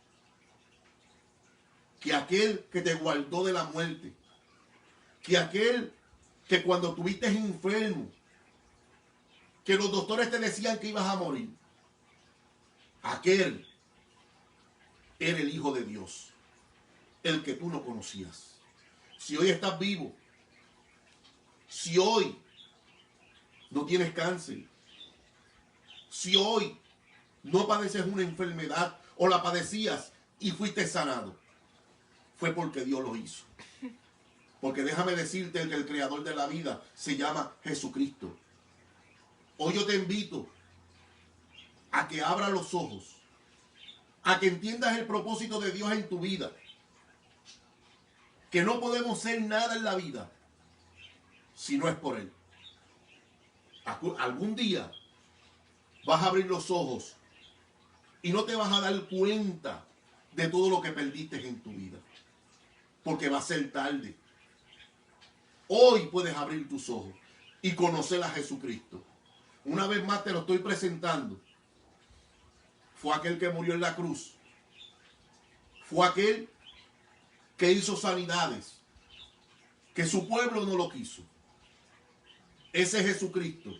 que aquel que te guardó de la muerte, que aquel que cuando estuviste enfermo, que los doctores te decían que ibas a morir, aquel era el Hijo de Dios, el que tú no conocías. Si hoy estás vivo, si hoy no tienes cáncer, si hoy no padeces una enfermedad o la padecías y fuiste sanado, fue porque Dios lo hizo. Porque déjame decirte que el creador de la vida se llama Jesucristo. Hoy yo te invito a que abras los ojos, a que entiendas el propósito de Dios en tu vida. Que no podemos ser nada en la vida si no es por Él. Algún día vas a abrir los ojos y no te vas a dar cuenta de todo lo que perdiste en tu vida. Porque va a ser tarde. Hoy puedes abrir tus ojos y conocer a Jesucristo. Una vez más te lo estoy presentando. Fue aquel que murió en la cruz. Fue aquel que hizo sanidades, que su pueblo no lo quiso. Ese Jesucristo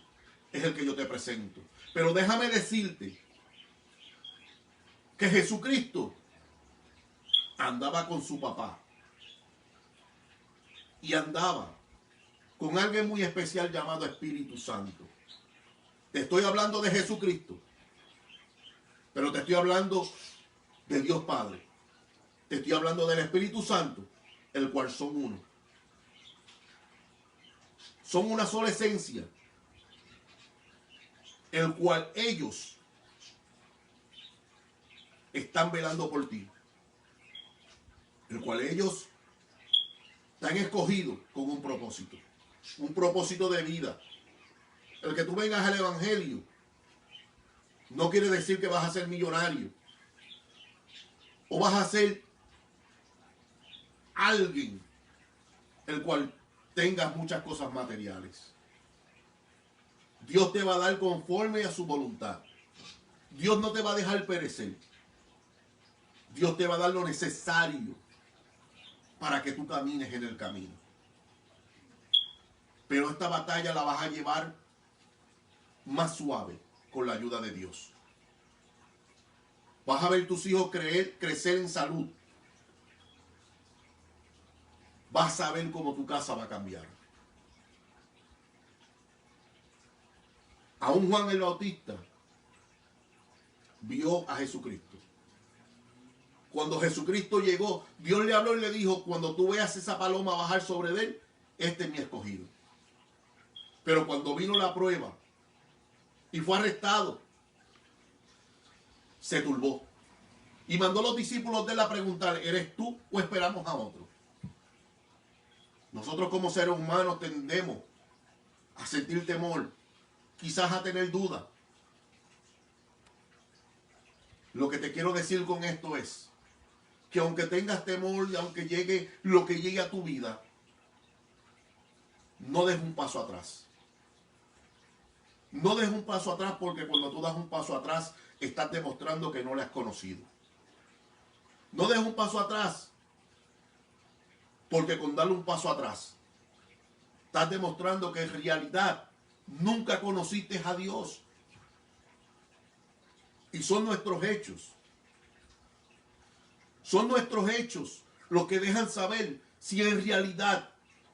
es el que yo te presento. Pero déjame decirte que Jesucristo andaba con su papá y andaba con alguien muy especial llamado Espíritu Santo. Te estoy hablando de Jesucristo, pero te estoy hablando de Dios Padre. Te estoy hablando del Espíritu Santo, el cual son uno. Son una sola esencia, el cual ellos están velando por ti, el cual ellos te han escogido con un propósito de vida. El que tú vengas al evangelio no quiere decir que vas a ser millonario o vas a ser alguien el cual tengas muchas cosas materiales. Dios te va a dar conforme a su voluntad. Dios no te va a dejar perecer. Dios te va a dar lo necesario para que tú camines en el camino. Pero esta batalla la vas a llevar más suave con la ayuda de Dios. Vas a ver tus hijos crecer en salud. Vas a ver cómo tu casa va a cambiar. Aún Juan el Bautista vio a Jesucristo. Cuando Jesucristo llegó, Dios le habló y le dijo: cuando tú veas esa paloma bajar sobre él, este es mi escogido. Pero cuando vino la prueba y fue arrestado, se turbó y mandó a los discípulos de él a preguntar: ¿eres tú o esperamos a otro? Nosotros como seres humanos tendemos a sentir temor, quizás a tener duda. Lo que te quiero decir con esto es que aunque tengas temor y aunque llegue lo que llegue a tu vida, no des un paso atrás. No des un paso atrás, porque cuando tú das un paso atrás, estás demostrando que no le has conocido. No des un paso atrás, porque con darle un paso atrás, estás demostrando que en realidad nunca conociste a Dios. Y son nuestros hechos. Son nuestros hechos los que dejan saber si en realidad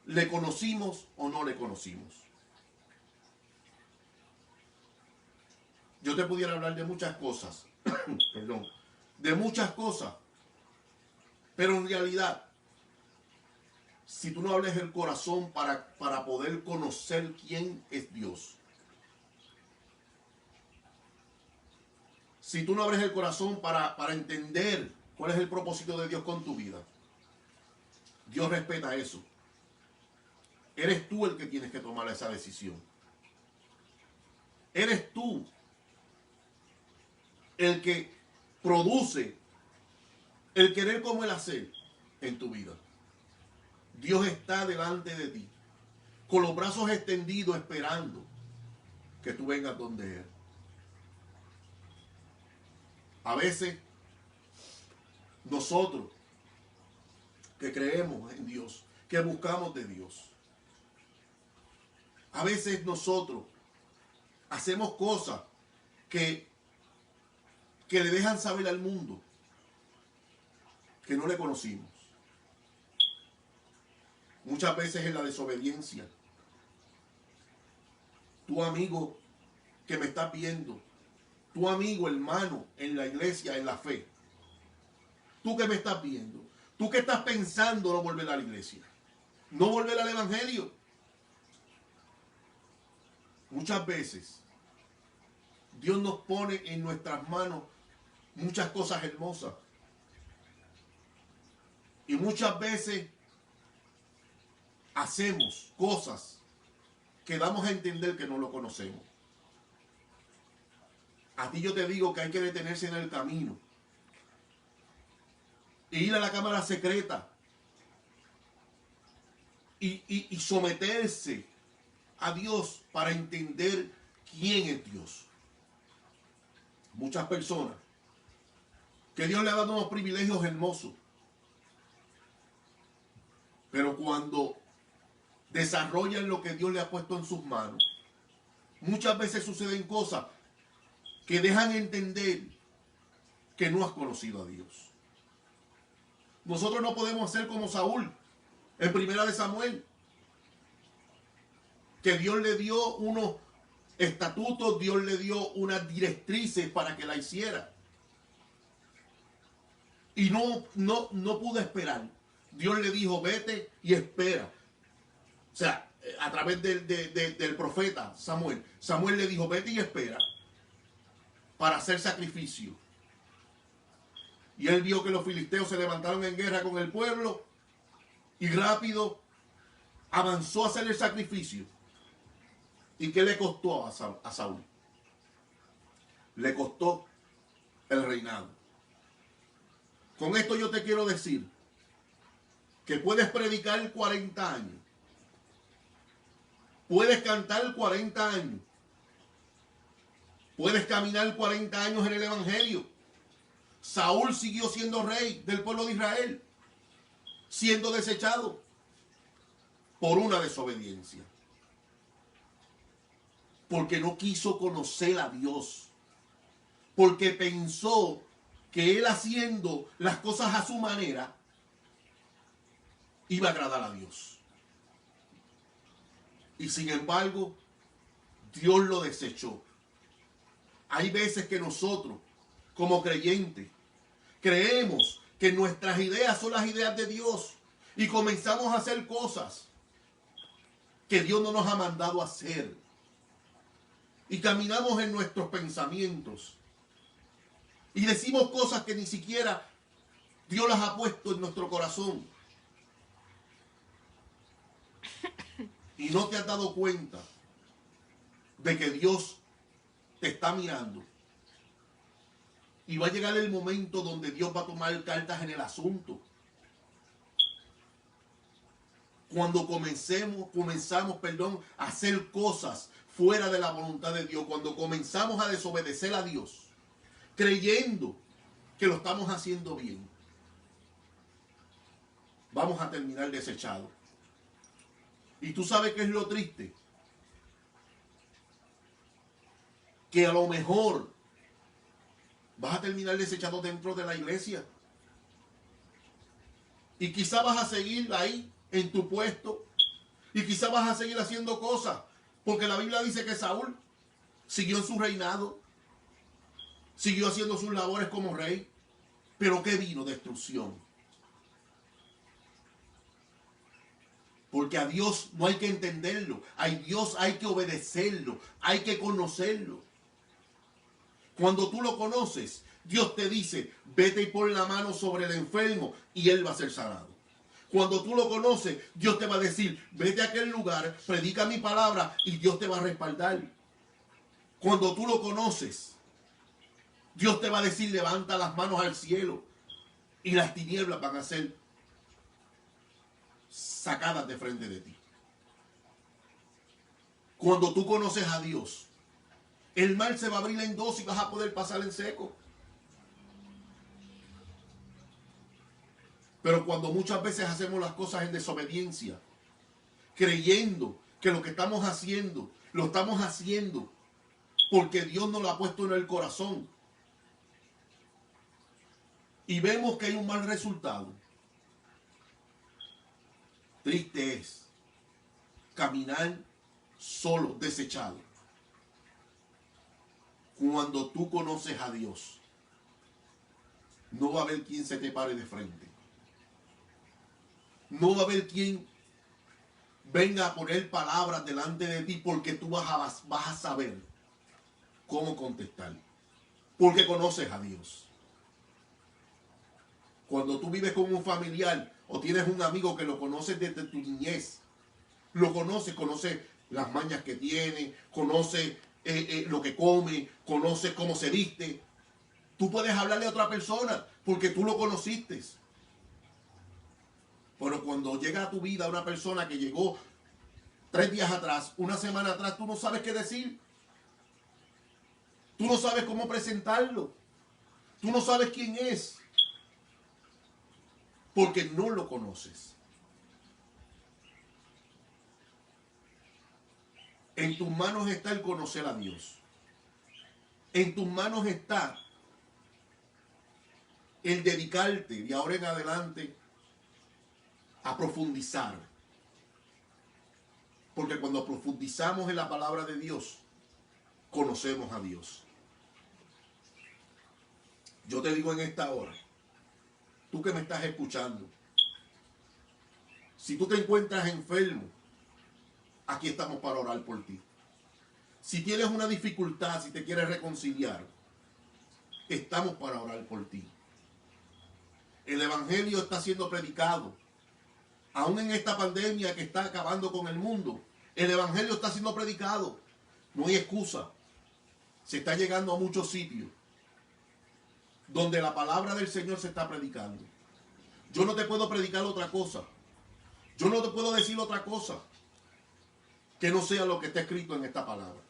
le conocimos o no le conocimos. Yo te pudiera hablar de muchas cosas, perdón, de muchas cosas, pero en realidad, si tú no abres el corazón para poder conocer quién es Dios, si tú no abres el corazón para entender cuál es el propósito de Dios con tu vida, Dios respeta eso. Eres tú el que tienes que tomar esa decisión. Eres tú el que produce el querer como el hacer en tu vida. Dios está delante de ti, con los brazos extendidos, esperando que tú vengas donde Él. A veces, nosotros que creemos en Dios, que buscamos de Dios, a veces nosotros hacemos cosas que le dejan saber al mundo que no le conocimos. Muchas veces en la desobediencia. Tu amigo que me está viendo, tu amigo, hermano, en la iglesia, en la fe, tú que me estás viendo, tú que estás pensando no volver a la iglesia, no volver al evangelio. Muchas veces Dios nos pone en nuestras manos muchas cosas hermosas. Y muchas veces hacemos cosas que damos a entender que no lo conocemos. A ti yo te digo que hay que detenerse en el camino e ir a la cámara secreta y someterse a Dios para entender quién es Dios. Muchas personas que Dios le ha dado unos privilegios hermosos, pero cuando desarrollan lo que Dios le ha puesto en sus manos, muchas veces suceden cosas que dejan entender que no has conocido a Dios. Nosotros no podemos ser como Saúl en Primera de Samuel, que Dios le dio unos estatutos, Dios le dio unas directrices para que la hiciera. Y no pudo esperar. Dios le dijo, vete y espera. O sea, a través del profeta Samuel. Samuel le dijo, vete y espera para hacer sacrificio. Y él vio que los filisteos se levantaron en guerra con el pueblo y rápido avanzó a hacer el sacrificio. ¿Y qué le costó a Saúl? Le costó el reinado. Con esto yo te quiero decir que puedes predicar 40 años. Puedes cantar 40 años. Puedes caminar 40 años en el evangelio. Saúl siguió siendo rey del pueblo de Israel, siendo desechado por una desobediencia. Porque no quiso conocer a Dios. Porque pensó que él haciendo las cosas a su manera iba a agradar a Dios. Y sin embargo, Dios lo desechó. Hay veces que nosotros, como creyentes, creemos que nuestras ideas son las ideas de Dios y comenzamos a hacer cosas que Dios no nos ha mandado a hacer. Y caminamos en nuestros pensamientos y decimos cosas que ni siquiera Dios las ha puesto en nuestro corazón. Y no te has dado cuenta de que Dios te está mirando. Y va a llegar el momento donde Dios va a tomar cartas en el asunto. Cuando comenzamos, a hacer cosas fuera de la voluntad de Dios, cuando comenzamos a desobedecer a Dios, creyendo que lo estamos haciendo bien, vamos a terminar desechados. Y tú sabes qué es lo triste, que a lo mejor vas a terminar desechado dentro de la iglesia. Y quizá vas a seguir ahí en tu puesto. Y quizá vas a seguir haciendo cosas. Porque la Biblia dice que Saúl siguió en su reinado. Siguió haciendo sus labores como rey. Pero ¿qué vino? Destrucción. Porque a Dios no hay que entenderlo. A Dios hay que obedecerlo. Hay que conocerlo. Cuando tú lo conoces, Dios te dice, vete y pon la mano sobre el enfermo y él va a ser sanado. Cuando tú lo conoces, Dios te va a decir, vete a aquel lugar, predica mi palabra y Dios te va a respaldar. Cuando tú lo conoces, Dios te va a decir, levanta las manos al cielo y las tinieblas van a ser sacadas de frente de ti. Cuando tú conoces a Dios, el mar se va a abrir en dos y vas a poder pasar en seco. Pero cuando muchas veces hacemos las cosas en desobediencia, creyendo que lo que estamos haciendo, lo estamos haciendo porque Dios nos lo ha puesto en el corazón, y vemos que hay un mal resultado, triste es caminar solo, desechado. Cuando tú conoces a Dios, no va a haber quien se te pare de frente. No va a haber quien venga a poner palabras delante de ti, porque tú vas a saber cómo contestar. Porque conoces a Dios. Cuando tú vives con un familiar o tienes un amigo que lo conoces desde tu niñez, lo conoces las mañas que tiene, conoce lo que come, conoce cómo se viste. Tú puedes hablarle a otra persona porque tú lo conociste. Pero cuando llega a tu vida una persona que llegó 3 días atrás, una semana atrás, tú no sabes qué decir. Tú no sabes cómo presentarlo. Tú no sabes quién es. Porque no lo conoces. En tus manos está el conocer a Dios. En tus manos está el dedicarte de ahora en adelante a profundizar. Porque cuando profundizamos en la palabra de Dios, conocemos a Dios. Yo te digo en esta hora, tú que me estás escuchando, si tú te encuentras enfermo, aquí estamos para orar por ti. Si tienes una dificultad, si te quieres reconciliar, estamos para orar por ti. El evangelio está siendo predicado. Aún en esta pandemia que está acabando con el mundo, el evangelio está siendo predicado. No hay excusa. Se está llegando a muchos sitios donde la palabra del Señor se está predicando. Yo no te puedo predicar otra cosa. Yo no te puedo decir otra cosa que no sea lo que está escrito en esta palabra.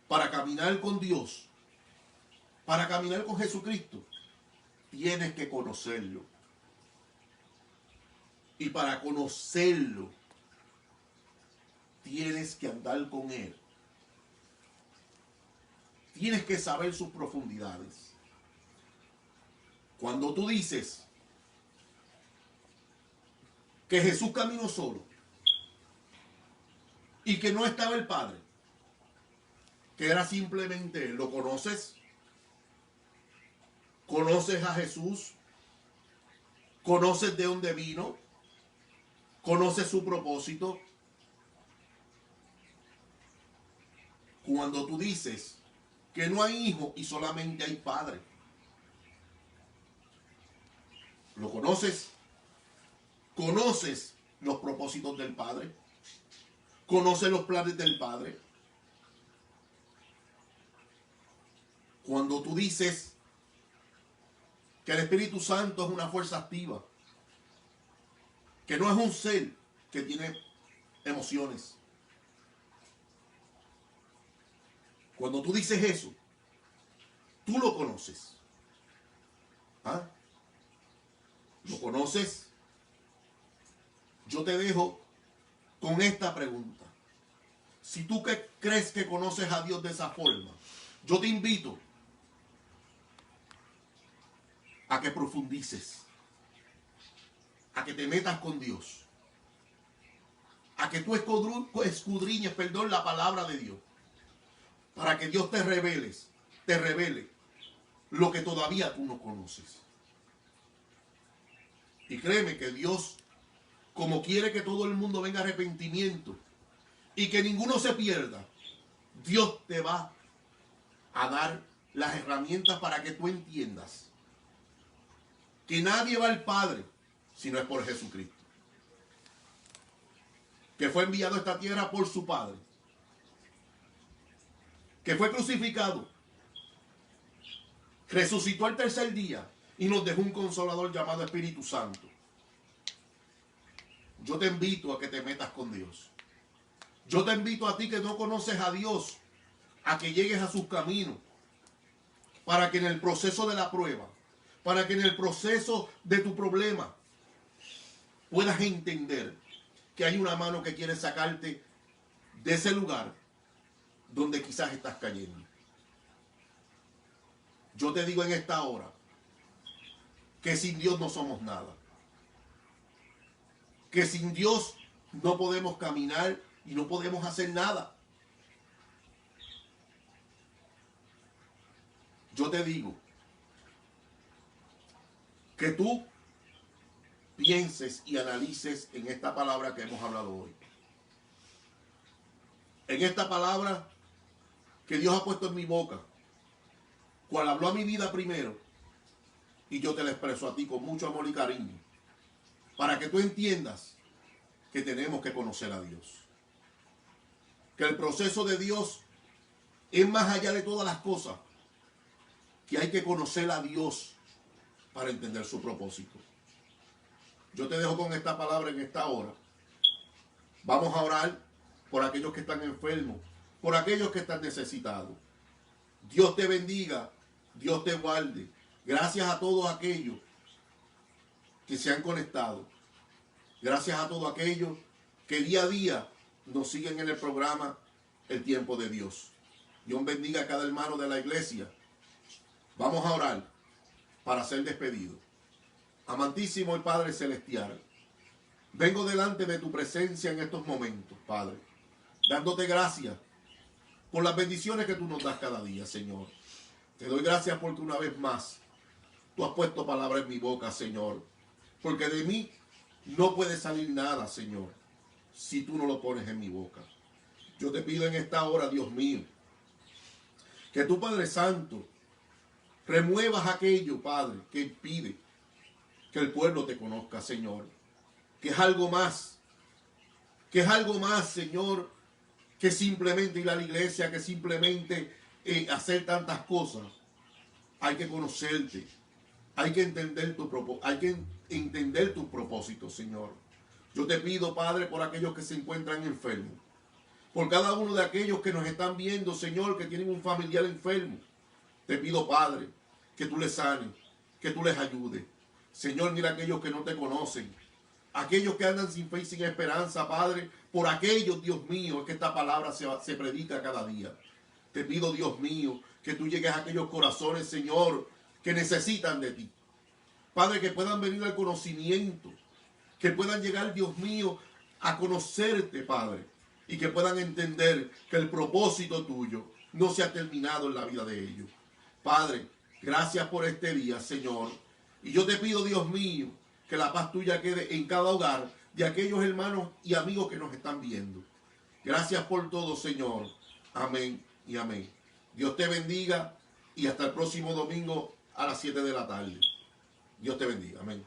Para caminar con Dios, para caminar con Jesucristo, tienes que conocerlo. Y para conocerlo, tienes que andar con Él. Tienes que saber sus profundidades. Cuando tú dices que Jesús caminó solo y que no estaba el Padre, que era simplemente Él, ¿lo conoces? ¿Conoces a Jesús? ¿Conoces de dónde vino? ¿Conoces su propósito? Cuando tú dices que no hay hijo y solamente hay padre, ¿lo conoces? ¿Conoces los propósitos del Padre? ¿Conoces los planes del Padre? Cuando tú dices que el Espíritu Santo es una fuerza activa, que no es un ser que tiene emociones. Cuando tú dices eso, tú lo conoces. ¿Ah? ¿Lo conoces? Yo te dejo con esta pregunta. Si tú crees que conoces a Dios de esa forma, yo te invito a que profundices, a que te metas con Dios, a que tú escudriñes, la palabra de Dios, para que Dios te revele lo que todavía tú no conoces. Y créeme que Dios, como quiere que todo el mundo venga a arrepentimiento y que ninguno se pierda, Dios te va a dar las herramientas para que tú entiendas que nadie va al Padre si no es por Jesucristo, que fue enviado a esta tierra por su Padre, que fue crucificado, resucitó al tercer día y nos dejó un consolador llamado Espíritu Santo. Yo te invito a que te metas con Dios. Yo te invito a ti que no conoces a Dios, a que llegues a sus caminos, para que en el proceso de la prueba, para que en el proceso de tu problema, puedas entender que hay una mano que quiere sacarte de ese lugar donde quizás estás cayendo. Yo te digo en esta hora que sin Dios no somos nada. Que sin Dios no podemos caminar y no podemos hacer nada. Yo te digo que tú pienses y analices en esta palabra que hemos hablado hoy. En esta palabra que Dios ha puesto en mi boca, cual habló a mi vida primero, y yo te la expreso a ti con mucho amor y cariño, para que tú entiendas que tenemos que conocer a Dios. Que el proceso de Dios es más allá de todas las cosas, que hay que conocer a Dios para entender su propósito. Yo te dejo con esta palabra en esta hora. Vamos a orar por aquellos que están enfermos, por aquellos que están necesitados. Dios te bendiga, Dios te guarde. Gracias a todos aquellos que se han conectado. Gracias a todos aquellos que día a día nos siguen en el programa El Tiempo de Dios. Dios bendiga a cada hermano de la iglesia. Vamos a orar para ser despedidos. Amantísimo y Padre Celestial, vengo delante de tu presencia en estos momentos, Padre, dándote gracias por las bendiciones que tú nos das cada día, Señor. Te doy gracias porque una vez más tú has puesto palabra en mi boca, Señor, porque de mí no puede salir nada, Señor, si tú no lo pones en mi boca. Yo te pido en esta hora, Dios mío, que tú, Padre Santo, remuevas aquello, Padre, que impide que el pueblo te conozca, Señor. Que es algo más, Señor, que simplemente ir a la iglesia, que simplemente hacer tantas cosas. Hay que conocerte, hay que entender tus propósitos, Señor. Yo te pido, Padre, por aquellos que se encuentran enfermos, por cada uno de aquellos que nos están viendo, Señor, que tienen un familiar enfermo. Te pido, Padre, que tú les sanes, que tú les ayudes. Señor, mira aquellos que no te conocen, aquellos que andan sin fe y sin esperanza, Padre, por aquellos, Dios mío, es que esta palabra se predica cada día. Te pido, Dios mío, que tú llegues a aquellos corazones, Señor, que necesitan de ti. Padre, que puedan venir al conocimiento, que puedan llegar, Dios mío, a conocerte, Padre, y que puedan entender que el propósito tuyo no se ha terminado en la vida de ellos. Padre, gracias por este día, Señor. Y yo te pido, Dios mío, que la paz tuya quede en cada hogar de aquellos hermanos y amigos que nos están viendo. Gracias por todo, Señor. Amén y amén. Dios te bendiga y hasta el próximo domingo a las 7 de la tarde. Dios te bendiga. Amén.